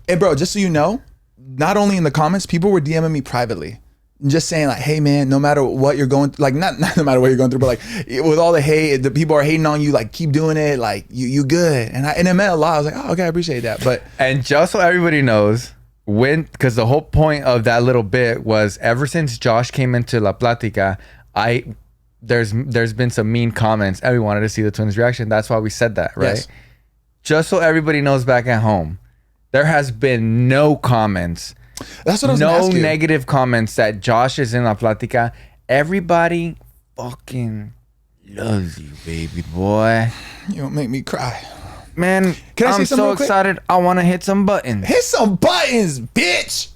And bro, just so you know, not only in the comments, people were DMing me privately, just saying like, hey man, no matter what you're going through, like not no matter what you're going through, but like with all the hate, the people are hating on you, like keep doing it, like you good. And it meant a lot. I was like, oh, okay, I appreciate that. And just so everybody knows, because the whole point of that little bit was ever since Josh came into La Platica, there's been some mean comments and we wanted to see the twins' reaction. That's why we said that, right? Yes. Just so everybody knows back at home, there has been no comments. That's what I was gonna ask you. No negative comments that Josh is in La Platica. Everybody fucking loves you, baby boy. You don't make me cry. Man, Can I say I'm something so real quick? excited. I want to hit some buttons. Hit some buttons, bitch.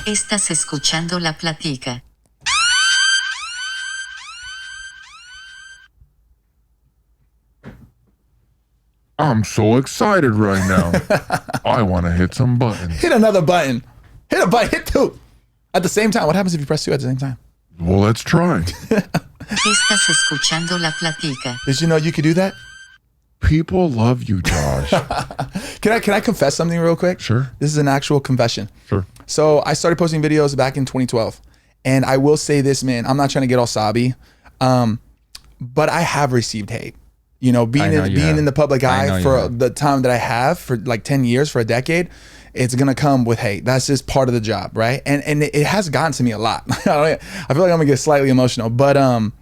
Estás escuchando La Platica. I'm so excited right now. I want to hit some buttons. Hit another button. Hit a button. Hit two. At the same time. What happens if you press two at the same time? Well, let's try. Estás escuchando La Platica. Did you know you could do that? People love you, Josh. Can I confess something real quick? Sure. This is an actual confession. Sure. So I started posting videos back in 2012. And I will say this, man, I'm not trying to get all sobby. But I have received hate. You know, being in the public eye for the time that I have, for like 10 years, for a decade, it's gonna come with hate. That's just part of the job, right? And it has gotten to me a lot. I feel like I'm gonna get slightly emotional, but I'm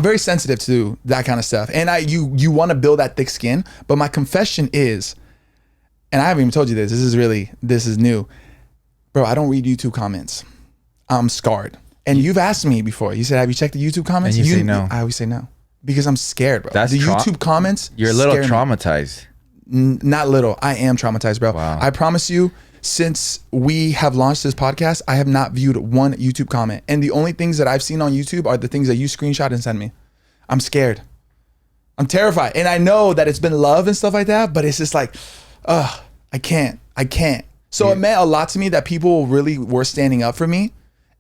very sensitive to that kind of stuff. And you want to build that thick skin, but my confession is, and I haven't even told you this. This is new, bro. I don't read YouTube comments. I'm scarred. And you've asked me before. You said, "Have you checked the YouTube comments?" And you say no. I always say no because I'm scared, bro. That's the YouTube comments. You're a little scare me. traumatized. Not little. I am traumatized, bro. Wow. I promise you, since we have launched this podcast, I have not viewed one YouTube comment. And the only things that I've seen on YouTube are the things that you screenshot and send me. I'm scared. I'm terrified. And I know that it's been love and stuff like that, but it's just like, I can't. So it meant a lot to me that people really were standing up for me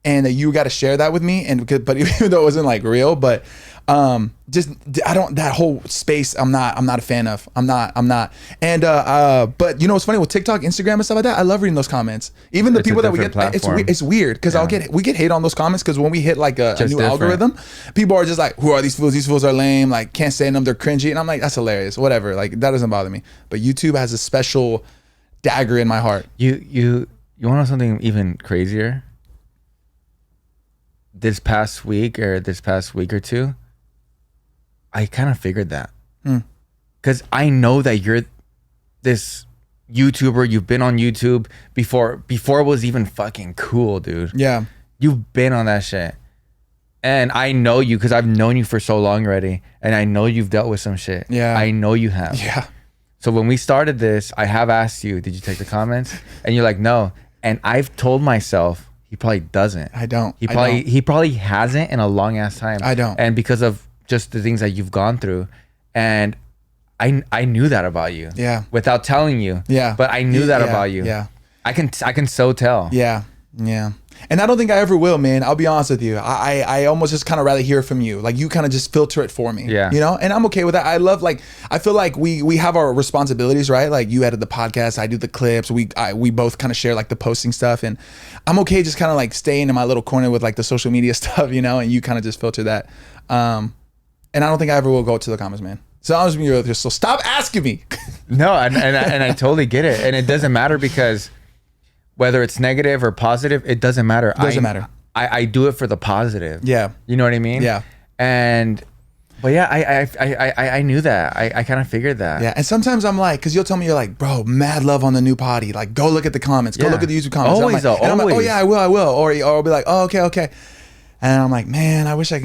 and that you got to share that with me. But even though it wasn't like real, but that whole space I'm not a fan of. I'm not. And but you know what's funny with TikTok, Instagram and stuff like that, I love reading those comments. Even the It's a people that we get, different platform. it's weird because we get hate on those comments because when we hit like a new different. algorithm, people are just like, who are these fools? These fools are lame, like can't stand them, they're cringy. And I'm like, that's hilarious, whatever, like that doesn't bother me. But YouTube has a special dagger in my heart. You want to know something even crazier? This past week or two, I kind of figured that. Because I know that you're this YouTuber. You've been on YouTube before it was even fucking cool, dude. Yeah. You've been on that shit. And I know you because I've known you for so long already. And I know you've dealt with some shit. Yeah. I know you have. Yeah. So when we started this, I have asked you, did you take the comments? And you're like, no. And I've told myself, he probably doesn't. I don't. He probably hasn't in a long ass time. I don't. And because of just the things that you've gone through, and I knew that about you. Yeah. Without telling you. Yeah. But I knew that about you. Yeah. I can so tell. Yeah. And I don't think I ever will, man. I'll be honest with you. I almost just kind of rather hear from you. Like you kind of just filter it for me. Yeah. You know? And I'm okay with that. I feel like we have our responsibilities, right? Like you edit the podcast, I do the clips. We both kind of share like the posting stuff. And I'm okay just kind of like staying in my little corner with like the social media stuff, you know? And you kind of just filter that. And I don't think I ever will go to the comments, man. So I'm just being real with you. So stop asking me. No, and I totally get it. And it doesn't matter because whether it's negative or positive, it doesn't matter. It doesn't matter. I do it for the positive. Yeah. You know what I mean? Yeah. But yeah, I knew that. I kind of figured that. Yeah. And sometimes I'm like, because you'll tell me, you're like, bro, mad love on the new potty. Like, go look at the comments. Go look at the YouTube comments. Always, and I'm like, oh always. yeah, I will. Or I'll be like, oh, okay. And I'm like, man, I wish I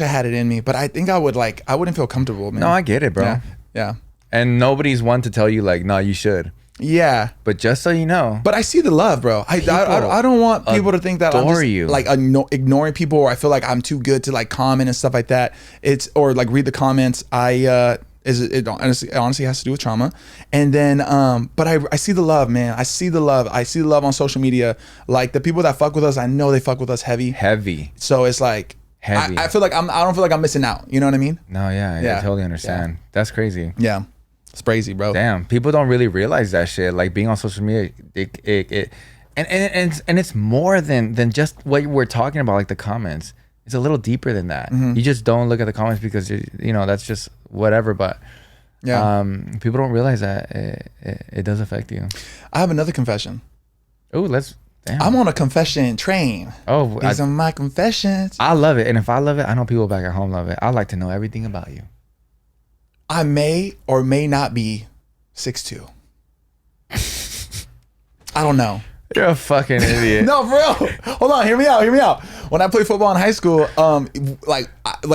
had it in me. But I think I wouldn't feel comfortable, man. No, I get it, bro. Yeah. And nobody's one to tell you like, no, you should. Yeah. But just so you know. But I see the love, bro. I don't want people to think that I'm just like ignoring people, or I feel like I'm too good to like comment and stuff like that. Or like read the comments. It honestly has to do with trauma. And then but I see the love, man. I see the love on social media. Like the people that fuck with us, I know they fuck with us heavy. So it's like heavy. I feel like I don't feel like I'm missing out. You know what I mean? No, yeah. I totally understand. Yeah. That's crazy. Yeah. It's crazy, bro. Damn, people don't really realize that shit. Like being on social media, and it's more than just what we're talking about, like the comments. It's a little deeper than that. Mm-hmm. You just don't look at the comments because you know that's just whatever. But people don't realize that it does affect you. I have another confession. Oh, Damn. I'm on a confession train. Oh, These are my confessions. I love it. And if I love it, I know people back at home love it. I like to know everything about you. I may or may not be 6'2". I don't know. You're a fucking idiot. No, bro. Hold on. Hear me out. When I played football in high school, like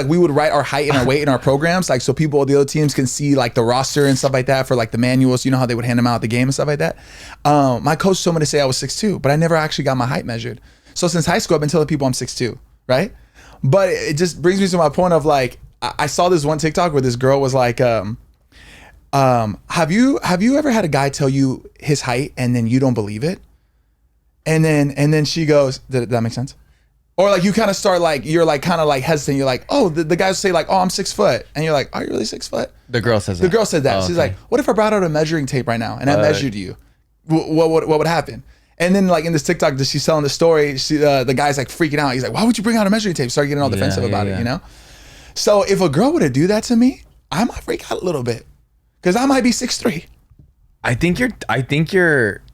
we would write our height and our weight in our programs, like so people, the other teams can see like the roster and stuff like that for like the manuals. You know how they would hand them out at the game and stuff like that. My coach told me to say I was 6'2", but I never actually got my height measured. So since high school, I've been telling people I'm 6'2", right? But it just brings me to my point of like, I saw this one TikTok where this girl was like, have you ever had a guy tell you his height and then you don't believe it? And then she goes, did that make sense? Or like you kind of start like, you're like kind of like hesitant. You're like, oh, the guys say like, oh, I'm 6 foot. And you're like, are you really 6 foot? The girl says that. The girl said that. Oh, She's okay. like, what if I brought out a measuring tape right now and I measured you? What would happen? And then like in this TikTok that she's telling the story, the guy's like freaking out. He's like, why would you bring out a measuring tape? Start getting all defensive about it, you know? So if a girl were to do that to me, I might freak out a little bit because I might be 6'3". I think you're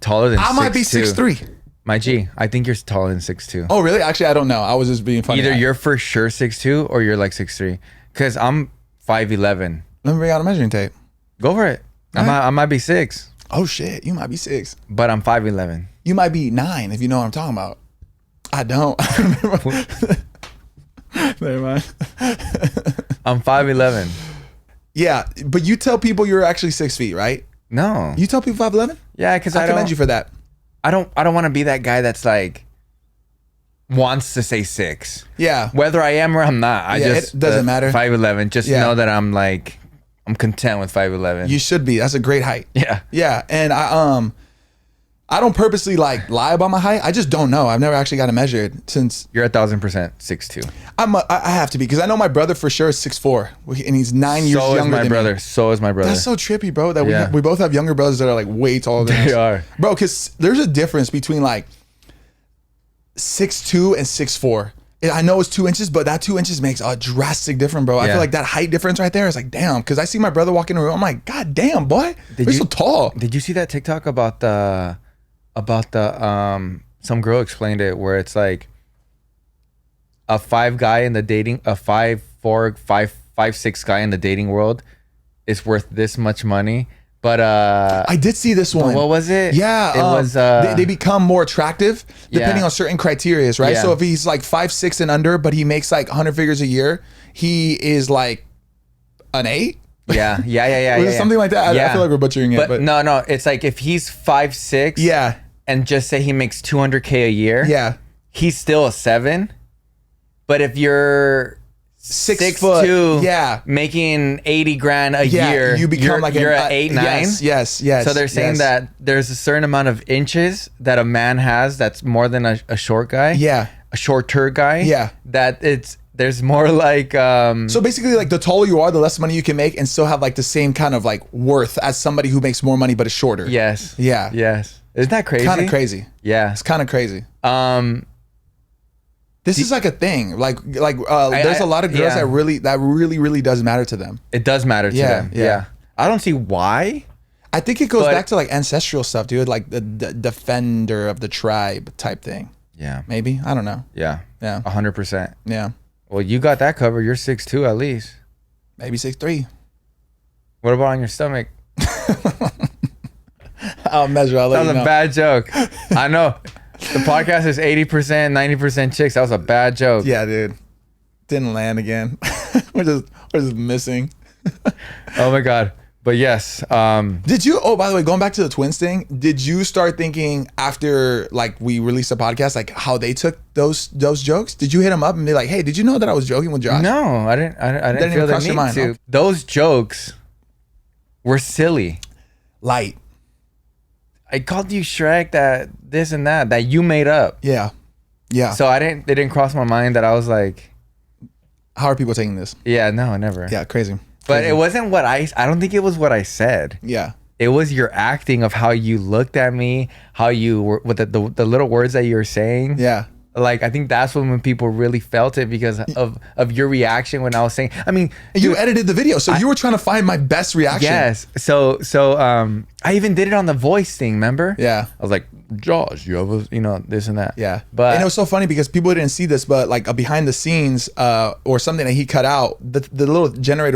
taller than 6'2". I might be 6'3". My G, I think you're taller than 6'2". Oh, really? Actually, I don't know. I was just being funny. Either you're for sure 6'2" or you're like 6'3". Because I'm 5'11". Let me bring out a measuring tape. Go for it. I might be 6. Oh, shit. You might be 6. But I'm 5'11". You might be 9 if you know what I'm talking about. I don't. I remember. Never mind. I'm 5'11". Yeah, but you tell people you're actually 6 feet, right? No. You tell people 5'11"? Yeah, because I commend you for that. I don't want to be that guy that's like wants to say 6. Yeah. Whether I am or I'm not. I just it doesn't matter. 5'11". Just know that I'm content with 5'11". You should be. That's a great height. Yeah. Yeah, and I don't purposely like lie about my height. I just don't know. I've never actually got it measured since. You're 1,000% 6'2". I have to be because I know my brother for sure is 6'4", and he's 9 years So younger is my than brother. me. So is my brother. That's so trippy, bro. That Yeah. we both have younger brothers that are like way taller than us. They are. Bro, because there's a difference between like 6'2" and 6'4". I know it's 2 inches, but that 2 inches makes a drastic difference, bro. I Yeah. feel like that height difference right there is like, damn. Because I see my brother walk in the room, I'm like, god damn, boy, you're so tall. Did you see that TikTok about the some girl explained it where it's like a 5 guy in the dating, a 5'4", 5'6" guy in the dating world is worth this much money. But I did see this one. what was it? Yeah, it was. They become more attractive depending Yeah. on certain criterias, right? Yeah. So if he's like 5'6" and under, but he makes like 100 figures a year, he is like an 8. Yeah. Was it something like that? I feel like we're butchering it, but no. It's like if he's 5'6", yeah, and just say he makes $200K a year, yeah, he's still a 7. But if you're 6 foot, 6'2", yeah, making 80 grand a yeah, year, you become you're at 8, 9. Yes. So they're saying that there's a certain amount of inches that a man has that's more than a short guy. Yeah. A shorter guy. Yeah. That there's more like So basically, like the taller you are, the less money you can make, and still have like the same kind of like worth as somebody who makes more money but is shorter. Yes. Yeah. Yes. Isn't that crazy? Kind of crazy. Yeah. It's kind of crazy. This is like a thing. There's a lot of girls yeah. that really does matter to them. It does matter to Yeah, them. yeah. Yeah. I don't see why. I think it goes But- back to like ancestral stuff, dude. Like the defender of the tribe type thing. Yeah. Maybe, I don't know. Yeah. Yeah. 100%. Yeah, Well, you got that covered. You're 6'2" at least. maybe 6'3". What about on your stomach? I'll measure. I'll let That you was know. a bad joke. I know. The podcast is 80%, 90% chicks. That was a bad joke. Yeah, dude. Didn't land again. we're just missing. Oh my God. But yes. Did you? Oh, by the way, going back to the twins thing, did you start thinking after like we released a podcast, like how they took those jokes? Did you hit them up and be like, "Hey, did you know that I was joking with Josh?" No, I didn't Didn't feel even the cross your need mind, to. huh? Those jokes were silly. Light. I called you Shrek, that this and that you made up. Yeah. Yeah. So it didn't cross my mind that I was like, How are people taking this? yeah, no, never. Yeah, crazy. But Crazy. it wasn't I don't think it was what I said. Yeah. It was your acting of how you looked at me, how you were with the little words that you were saying. Yeah. Like, I think that's when people really felt it because of your reaction when I was saying, I mean, You dude, edited the video, so you were trying to find my best reaction. yes. So I even did it on the voice thing, remember? Yeah. I was like, Josh, you have this and that. Yeah. But and it was so funny because people didn't see this, but like a behind the scenes or something that he cut out, the little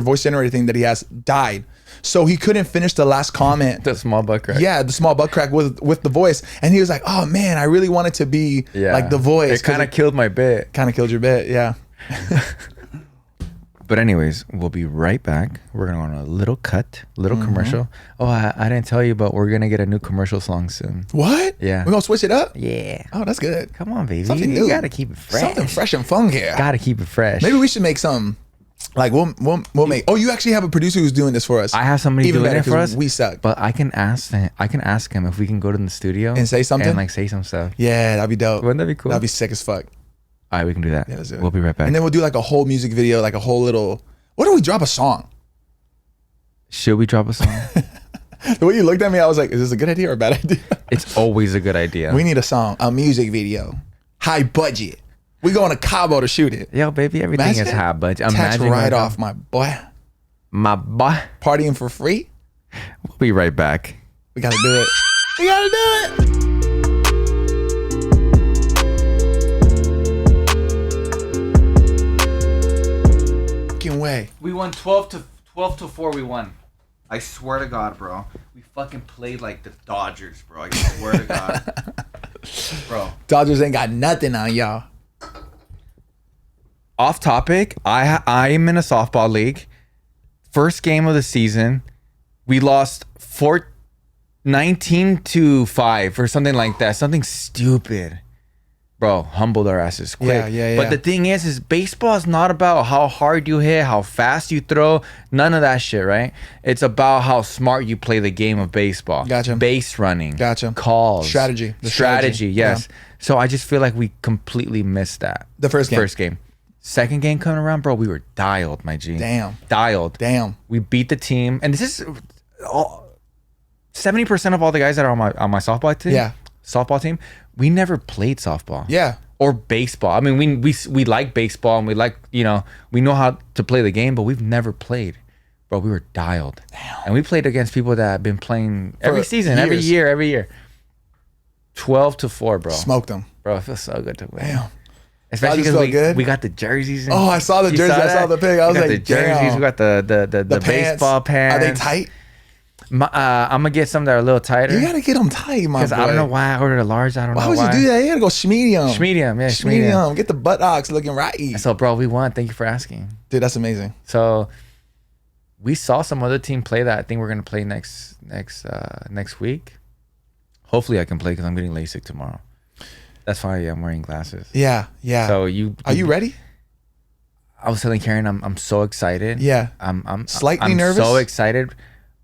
voice generator thing that he has died. So he couldn't finish the last comment. the small butt crack. Yeah, the small butt crack with the voice. And he was like, oh man, I really wanted to be like the voice. It kind of killed my bit. Kind of killed your bit, yeah. But anyways, we'll be right back. We're going to go on a little commercial. Oh, I didn't tell you, but we're going to get a new commercial song soon. What? Yeah. We're going to switch it up? Yeah. Oh, that's good. Come on, baby. Something You new. got to keep it fresh. Something fresh and fun here. Got to keep it fresh. Maybe we should make some, like we'll make, oh, you actually have a producer who's doing this for us. I have somebody Even doing better, it for 'cause us. we suck. But I can ask him if we can go to the studio. And say something? And like say some stuff. Yeah, that'd be dope. Wouldn't that be cool? That'd be sick as fuck. All right, we can do that. Yeah, let's do it. We'll be right back. And then we'll do like a whole music video, like a whole little, what if we drop a song? Should we drop a song? The way you looked at me, I was like, is this a good idea or a bad idea? It's always a good idea. We need a song, a music video, high budget. We going to Cabo to shoot it. Yo, baby, everything Imagine is high budget. Tax Imagine write off, my boy. My boy. Partying for free. We'll be right back. We gotta do it. We gotta do it. Fucking way. We won 12 to 4. We won. I swear to God, bro. We fucking played like the Dodgers, bro. I swear to God. Bro. Dodgers ain't got nothing on y'all. Off topic, I'm in a softball league. First game of the season, we lost 19-5 or something like that. Something stupid. Bro, humbled our asses quick. Yeah. But the thing is baseball is not about how hard you hit, how fast you throw, none of that shit, right? It's about how smart you play the game of baseball. Gotcha. Base running. Gotcha. Calls. Strategy. The Strategy, yes. Yeah. So I just feel like we completely missed that. The first game. Second game coming around, bro, we were dialed, my G. Damn. Dialed. Damn. We beat the team. And this is 70% of all the guys that are on my softball team. Yeah. Softball team, we never played softball. Yeah. Or baseball. I mean, we like baseball and we like, we know how to play the game, but we've never played. Bro, we were dialed. Damn. And we played against people that have been playing every season, years. every year. 12 to 4, bro. Smoked them. Bro, it feels so good to win. Damn. Especially because we got the jerseys. Oh, I saw the You jersey. I that? saw the pic. I was We got like, the jerseys. damn. We got the baseball pants. Are they tight? I'm gonna get some that are a little tighter. You gotta get them tight, my boy. Because I don't know why I ordered a large. I don't know why. Why would you do that? You gotta go medium. Medium, yeah, medium. Medium. Get the buttocks looking right. So, bro, we won. Thank you for asking. Dude, that's amazing. So, we saw some other team play that. I think we're gonna play next week. Hopefully, I can play because I'm getting lasik tomorrow. That's why I'm wearing glasses. Yeah. So are you ready? I was telling Karen, I'm so excited. Yeah. I'm Slightly I'm nervous? so excited.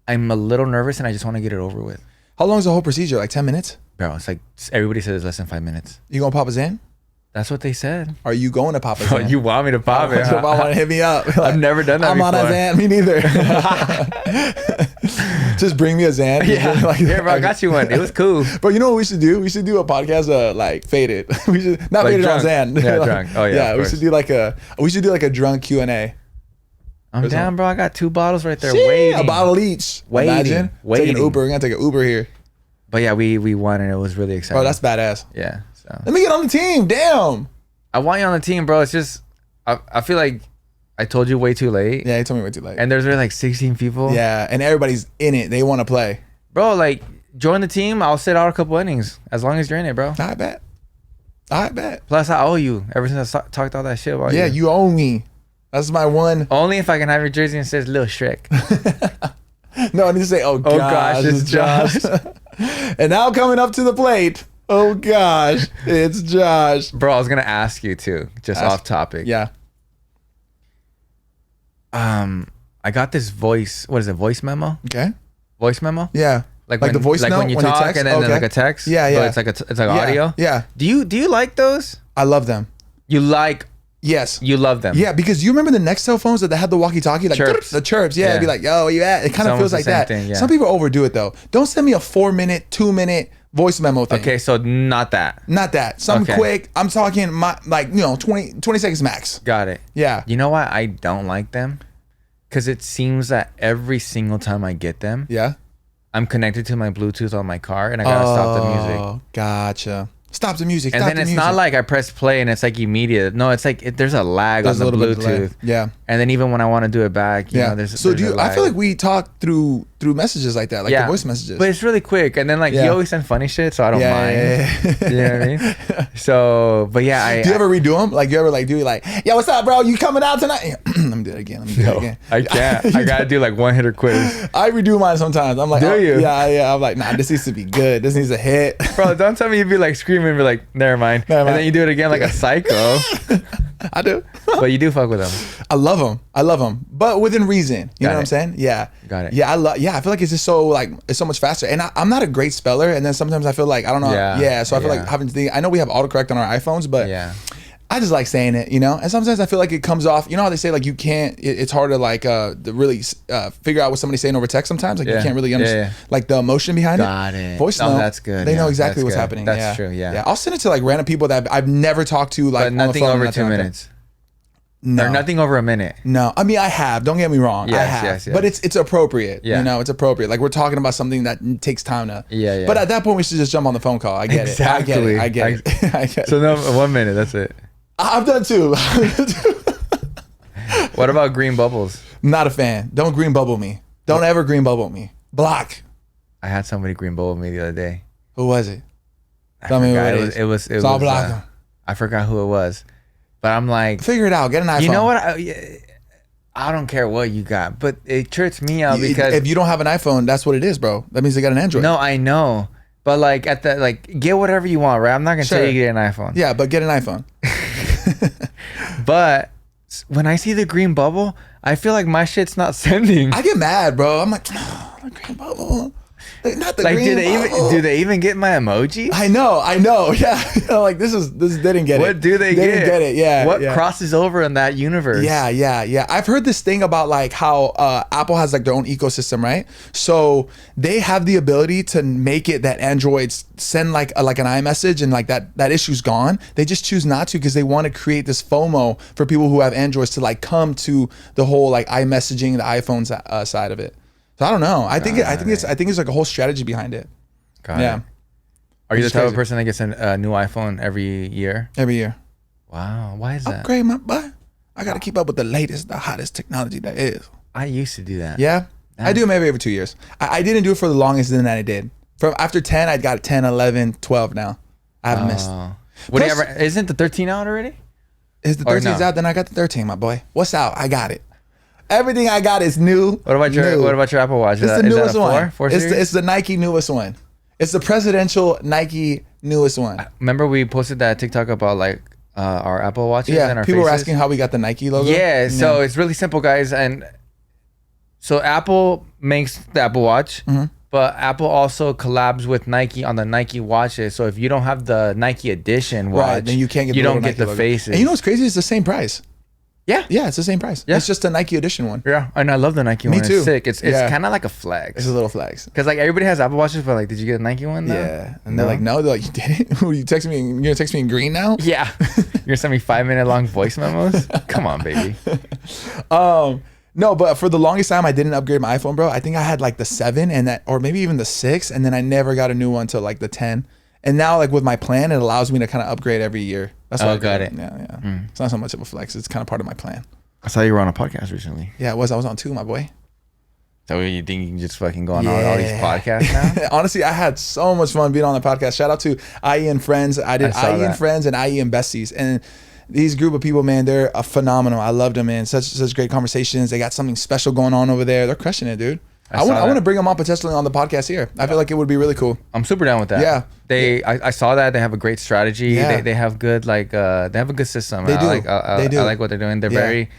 I'm a little nervous and I just want to get it over with. How long is the whole procedure? Like 10 minutes? Bro, it's like everybody says it's less than 5 minutes. You gonna pop a Xan? That's what they said. Are you going to pop a Bro, Xan? you want me to pop it? I want to hit me up. I've never done that I'm before. on a Xan. Me neither. Just bring me a Xan. Yeah. Like, Here, bro, I got you one. It was cool. But you know what we should do? We should do a podcast like faded. We should not Like faded drunk. on Xan. Yeah, Like, drunk. Oh, yeah, Yeah, of we course. should do like a drunk Q&A. I'm down, bro. I got 2 bottles right there Shit, waiting. a bottle each. Waiting. Imagine. Waiting. Take an Uber. We're gonna take an Uber here. But yeah, we won and it was really exciting. Bro, that's badass. Yeah. So Let me get on the team. Damn. I want you on the team, bro. It's just I feel like I told you way too late. Yeah, you told me way too late. And there's really like 16 people. Yeah, and everybody's in it. They want to play. Bro, like join the team. I'll sit out a couple innings as long as you're in it, bro. I bet. Plus, I owe you ever since I talked all that shit about you. Yeah, you owe me. That's my one. Only if I can have your jersey and says Lil Shrek. No, I need to say, oh gosh, it's Josh. And now coming up to the plate. Oh gosh, it's Josh. Bro, I was gonna ask you too, just off topic. Yeah. I got this voice. What is it? Voice memo? Okay. Voice memo? Yeah. Like the voice like note when you when you talk text? and then Okay. like a text. Yeah, But yeah. it's like audio. Yeah. Do you like those? I love them. You Yes. love them. Yeah, because you remember the Nextel phones that had the walkie-talkie, like Chirps. the chirps. Yeah, Yeah. it'd be like, yo, where you at? It kind of It's feels almost like the same that. thing, yeah. Some people overdo it though. Don't send me a 4-minute, 2-minute voice memo thing. Okay, so not that. Not that. Some Okay. quick. I'm talking 20 seconds max. Got it. Yeah. You know why I don't like them? Because it seems that every single time I get them, Yeah. I'm connected to my Bluetooth on my car, and I gotta stop the music. Oh, gotcha. Stop the music. And Stop then the it's music. not like I press play and it's like immediate. No, it's like there's a lag There's on a the little bit of delay. Bluetooth. Yeah. And then even when I want to do it back, you know, there's So there's do a you? I lag. feel like we talk through messages like that, like the voice messages. But it's really quick. And then like he Yeah. always sends funny shit, so I don't mind. Yeah. You know what I mean? So, but yeah, Do you ever redo them? Like you ever like do like, yo, what's up, bro? You coming out tonight? Let me do it again. Let me do it again. I can't. I gotta do like one hitter quiz. I redo mine sometimes. I'm like, Do you? Yeah. I'm like, nah, this needs to be good. This needs a hit. Bro, don't tell me you'd be like screaming and be like, never mind. Never And mind. then you do it again like a psycho. I do. But you do fuck with them. I love them, but within reason. You know what I'm saying? Yeah. Got it. Yeah, I feel like it's just so like it's so much faster, and I'm not a great speller, and then sometimes I feel like I don't know. Yeah. So I feel like having to think. I know we have autocorrect on our iPhones, but Yeah. I just like saying it, you know. And sometimes I feel like it comes off. You know how they say like you can't. It's hard to like to really figure out what somebody's saying over text. Sometimes like you can't really understand like the emotion behind Got it. Voice Oh, note. that's good. They Yeah, know exactly that's what's good. happening. That's true, yeah. Yeah. I'll send it to like random people that I've never talked to like But on the nothing phone, over nothing 2 like that. minutes. No. Or nothing over a minute. No, I mean I have. Don't get me wrong. I Yes, have, yes, yes. but it's appropriate. Yeah. You know, it's appropriate. Like we're talking about something that takes time to. Yeah. But at that point, we should just jump on the phone call. I get Exactly. it. I get it. I get it. So no, 1 minute. That's it. I've done two. What about green bubbles? Not a fan. Don't green bubble me. Don't ever green bubble me. Block. I had somebody green bubble me the other day. Who was it? I Tell me who forgot. it is. It was. So I'll block him. I forgot who it was, but I'm like, Figure it out. Get an iPhone. you know what? I don't care what you got, but it trips me out because if you don't have an iPhone, that's what it is, bro. That means they got an Android. no, I know, but like get whatever you want, right? I'm not gonna tell you to get an iPhone. Yeah, but get an iPhone. But when I see the green bubble, I feel like my shit's not sending. I get mad, bro. I'm like, oh, the green bubble. Not the Like, green bubble. do they even get my emoji? I know. Yeah. You know, like this they didn't get it. What do they get? They didn't get it. Yeah. What yeah. crosses over in that universe? Yeah. I've heard this thing about like how Apple has like their own ecosystem, right? So they have the ability to make it that Androids send like an iMessage and like that issue's gone. They just choose not to because they want to create this FOMO for people who have Androids to like come to the whole like iMessaging, the iPhone side of it. So I don't know. I think it's like a whole strategy behind it. Got it. Are you the It's type of crazy. person that gets a new iPhone every year? Every year. Wow. Why is that? Upgrade my butt. I got to keep up with the latest, the hottest technology there is. I used to do that. Yeah. I do maybe every 2 years. I didn't do it for the longest than I did. From after 10, I got 10, 11, 12 now. I haven't missed. What do you Plus- ever? Isn't the 13 out already? Is the Or 13's no? out? Then I got the 13, my boy. What's out? I got it. Everything I got is new. What about your Apple Watch? It's the newest one. Four It's series? the Nike newest one. It's the presidential Nike newest one. Remember we posted that TikTok about like our Apple Watches and Yeah, our people were faces? asking how we got the Nike logo. Yeah, so it's really simple, guys. And so Apple makes the Apple Watch, Mm-hmm. but Apple also collabs with Nike on the Nike watches. So if you don't have the Nike edition watch, right, then you can't get you the don't little get Nike the logo. faces. And you know what's crazy? It's the same price. Yeah. Yeah, it's the same price. Yeah. It's just a Nike edition one. Yeah, and I love the Nike Me one. too. It's sick. It's Yeah. kind of like a flex. It's a little flags. Because like everybody has Apple Watches, but like, did you get a Nike one? Though? Yeah, and they're like, no, they're like, you didn't. Who you text me? You're gonna text me in green now? Yeah. You're gonna send me 5-minute long voice memos? Come on, baby. No, but for the longest time, I didn't upgrade my iPhone, bro. I think I had like the 7 and that, or maybe even the 6, and then I never got a new one till like the 10. And now, like with my plan, it allows me to kind of upgrade every year. That's why I got did it. Yeah. It's not so much of a flex. It's kind of part of my plan. I saw you were on a podcast recently. Yeah, it was. I was on 2, my boy. So you think you can just fucking go on all these podcasts now? Honestly, I had so much fun being on the podcast. Shout out to IE and Friends. I did I saw IE and that. Friends and IE and Besties. And these group of people, man, they're phenomenal. I loved them, man. Such great conversations. They got something special going on over there. They're crushing it, dude. I saw want to that. bring them on potentially on the podcast here. I feel like it would be really cool. I'm super down with that. Yeah. I saw that they have a great strategy. Yeah. They have good they have a good system. They I do. like They do. I like what they're doing. They're Yeah. very.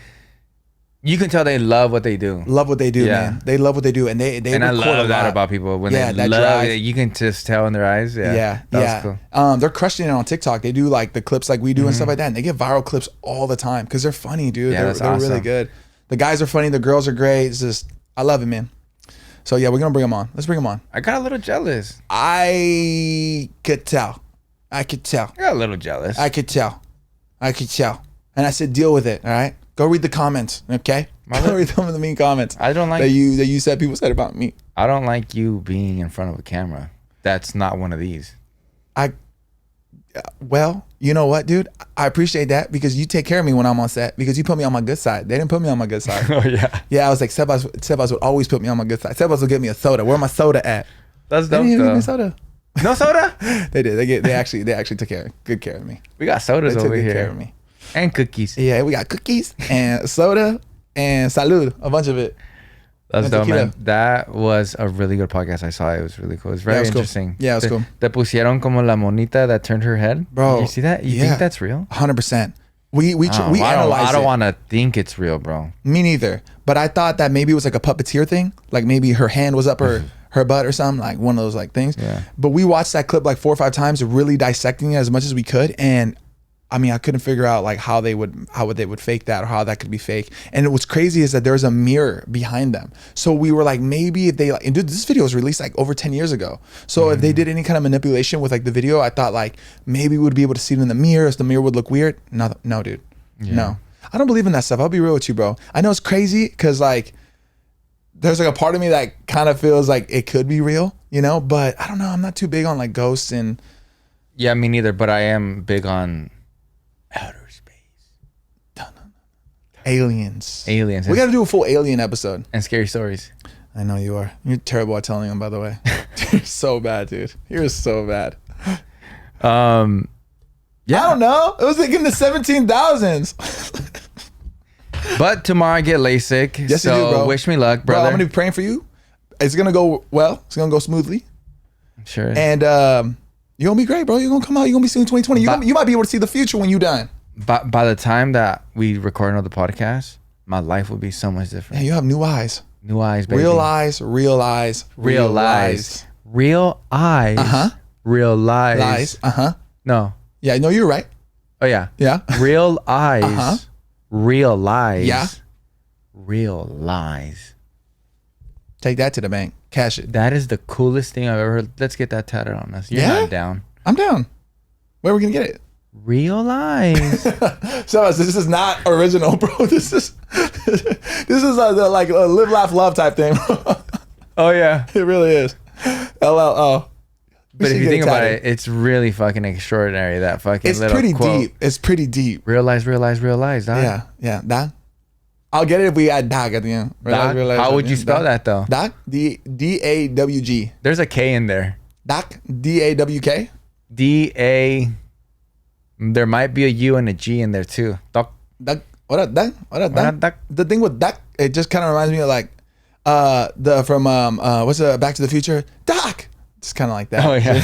You can tell they love what they do. Love what they do, Yeah. man. They love what they do, and they And I record love a that lot. about people when Yeah, they that love drive. it. You can just tell in their eyes. Yeah, Yeah, that was cool. They're crushing it on TikTok. They do like the clips like we do and stuff like that, and they get viral clips all the time because they're funny, dude. Yeah, they're really awesome. good. The guys are funny. The girls are great. It's just I love it, man. So yeah, we're gonna bring them on. Let's bring them on. I got a little jealous. I could tell. I could tell. I got a little jealous. I could tell. I could tell. And I said, deal with it. All right. Go read the comments. Okay. Go read some of the mean comments I don't like. that you said people said about me. I don't like you being in front of a camera. That's not one of these. Well, you know what, dude? I appreciate that because you take care of me when I'm on set because you put me on my good side. They didn't put me on my good side. Oh, yeah. Yeah, I was like, Sebas would always put me on my good side. Sebas would give me a soda. Where my soda at? That's They dope, didn't even give though. me soda. No soda? They did. They actually took good care of me. We got sodas They took over good here. care of me. And cookies. Yeah, we got cookies and soda and salud, a bunch of it. That's And dope, tequila. man. That was a really good podcast I saw. It was really cool. It was very it was cool. interesting. Yeah, it was cool. Te pusieron como la monita that turned her head. Bro, You see that? You yeah. think that's real? 100%. We Oh, analyzed I don't it. want to think it's real, bro. Me neither. But I thought that maybe it was like a puppeteer thing. Like maybe her hand was up her butt or something, like one of those like things. Yeah. But we watched that clip like 4 or 5 times, really dissecting it as much as we could. And I mean, I couldn't figure out like how they would fake that or how that could be fake. And what's crazy is that there's a mirror behind them. So we were like, maybe if they like, and dude, this video was released like over 10 years ago. So if they did any kind of manipulation with like the video, I thought like maybe we would be able to see it in the mirror. If the mirror would look weird. No, dude. Yeah. No, I don't believe in that stuff. I'll be real with you, bro. I know it's crazy because like there's like a part of me that kind of feels like it could be real, you know, but I don't know. I'm not too big on like ghosts and Yeah, me neither. But I am big on outer space. aliens. Aliens. We got to do a full alien episode. And scary stories. I know you are. You're terrible at telling them, by the way. You're so bad, dude. You're so bad. Yeah. I don't know. It was like in the 17,000s. But tomorrow I get LASIK. Yes, so you do, bro. wish me luck, Bro, brother. I'm going to be praying for you. It's going to go well. It's going to go smoothly. Sure. And you're going to be great, bro. You're going to come out. You're going to be seeing 2020. You might be able to see the future when you're done. By the time that we record another podcast, my life will be so much different. Man, you have new eyes. New eyes, baby. Real eyes, real eyes, Real eyes. Real eyes. Uh-huh. Real lies. Lies. Uh-huh. No. Yeah, no, you're right. Oh, yeah. Yeah. Real eyes. Uh-huh. Real lies. Yeah. Real lies. Take that to the bank. Cash it. That is the coolest thing I've ever heard. Let's get that tatted on us. You're Yeah? not down. I'm down. Where are we going to get it? Real lies. So this is not original, bro. This is like a live, laugh, love type thing. Oh, yeah. It really is. LLO. But if you think about it, it's really fucking extraordinary. That fucking it's little pretty quote. deep. It's pretty deep. Real lies, real lies, real lies. Dog. Yeah, yeah. Doc. I'll get it if we add Doc at the end. Doc? How would you spell that though? Doc. D-A-W-G. There's a K in there. Doc. D-A-W-K. D-A. There might be a U and a G in there too. Doc. Doc. What up, Doc? What up, What up, Doc? Doc? The thing with Doc, it just kind of reminds me of like from what's Back to the Future? Doc. It's kind of like that. Oh yeah.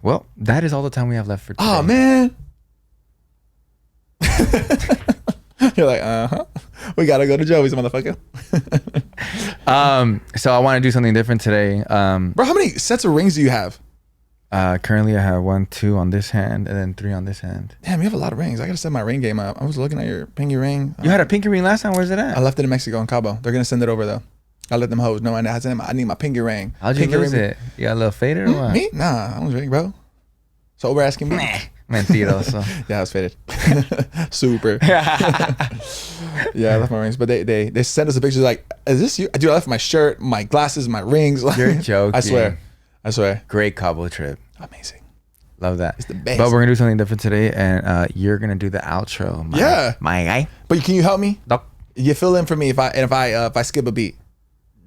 Well, that is all the time we have left for today. Oh man. You're like, uh-huh. We gotta go to Joey's, motherfucker. So I want to do something different today. Bro, how many sets of rings do you have? Currently I have 1, 2 on this hand and then 3 on this hand. Damn, you have a lot of rings. I gotta set my ring game up. I was looking at your pinky ring. You had a pinky ring last time. Where's it at? I left it in Mexico in Cabo. They're gonna send it over though. I let them hoes know. I need my pinky ring. How'd you pinky lose ring. it? You got a little faded or what? Me? Nah, I was ring, bro. Sober asking me. Mentiroso. Yeah, I was faded. Super. Yeah, I left my rings, but they sent us a picture like, is this you? Dude, I left my shirt, my glasses, my rings. You're joking. I swear. Great Cabo trip. Amazing. Love that. It's the best. But we're gonna do something different today, and you're gonna do the outro. My guy. But can you help me? Doc. You fill in for me if I skip a beat.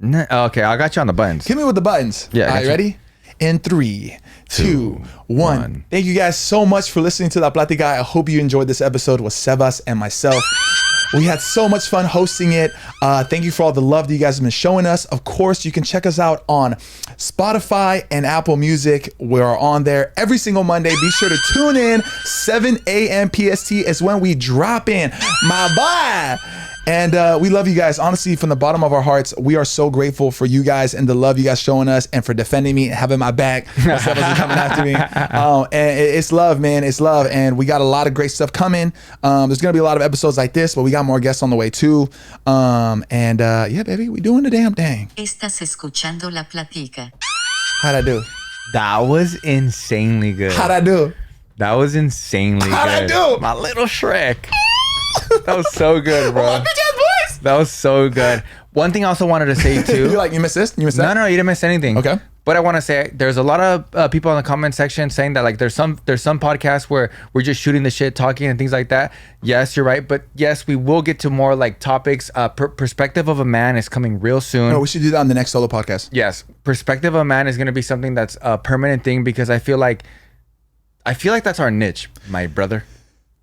Okay, I got you on the buttons. Hit me with the buttons. Yeah, I All got right, you. ready? In 3, 2, 1. 1. Thank you guys so much for listening to La Platica. I hope you enjoyed this episode with Sebas and myself. We had so much fun hosting it. Thank you for all the love that you guys have been showing us. Of course, you can check us out on Spotify and Apple Music. We're on there every single Monday. Be sure to tune in. 7 a.m. PST is when we drop in. My boy. And we love you guys. Honestly, from the bottom of our hearts, we are so grateful for you guys and the love you guys showing us and for defending me and having my back. When Sebas is coming after me. And it's love, man. It's love. And we got a lot of great stuff coming. There's going to be a lot of episodes like this, but we got more guests on the way too. Yeah, baby, we doing the damn thing. Estás escuchando la platica. How'd I do? That was insanely good. How'd I do? That was insanely How'd I good. do? My little Shrek. That was so good, bro. Oh, my bitch ass voice. That was so good. One thing I also wanted to say too. You missed this? You missed that? No, you didn't miss anything. Okay. But I want to say there's a lot of people in the comment section saying that like there's some podcasts where we're just shooting the shit, talking and things like that. Yes, you're right. But yes, we will get to more like topics. Perspective of a Man is coming real soon. No, we should do that on the next solo podcast. Yes, Perspective of a Man is going to be something that's a permanent thing because I feel like that's our niche, my brother.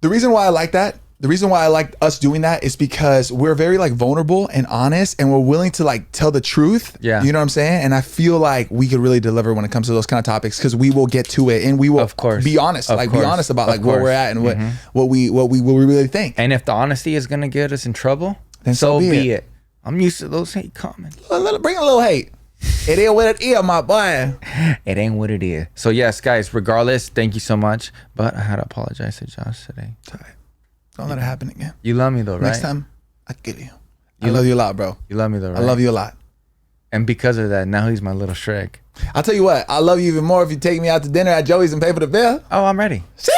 The reason why I like that, the reason why I like us doing that is because we're very like vulnerable and honest, and we're willing to like tell the truth. Yeah. You know what I'm saying? And I feel like we could really deliver when it comes to those kind of topics because we will get to it and we will Of course. be honest. Of Like course. be honest about Of like where course. we're at and what we really think. And if the honesty is going to get us in trouble, Then so so be be it. it. I'm used to those hate comments. Bring a little hate. It is what it is, my boy. It ain't what it is. So yes, guys, regardless, thank you so much. But I had to apologize to Josh today. Don't let it happen again. You love me though, right? Next time, I get you. I love you a lot, bro. You love me though, right? I love you a lot. And because of that, now he's my little Shrek. I'll tell you what, I love you even more if you take me out to dinner at Joey's and pay for the bill. Oh, I'm ready. See?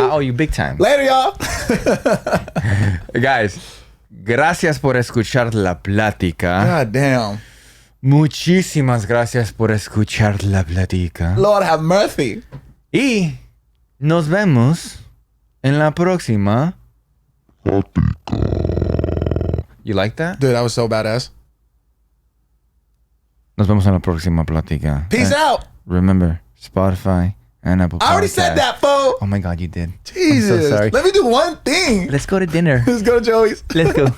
I owe you big time. Later, y'all. Guys, gracias por escuchar la plática. God damn. Muchísimas gracias por escuchar la plática. Lord have mercy. Y nos vemos en la próxima. You like that? Dude, that was so badass. Nos vemos en la próxima plática. Peace out. Remember, Spotify and Apple Podcasts. I already said that, fool. Oh my God, you did. Jesus. I'm so sorry. Let me do one thing. Let's go to dinner. Let's go to Joey's. Let's go.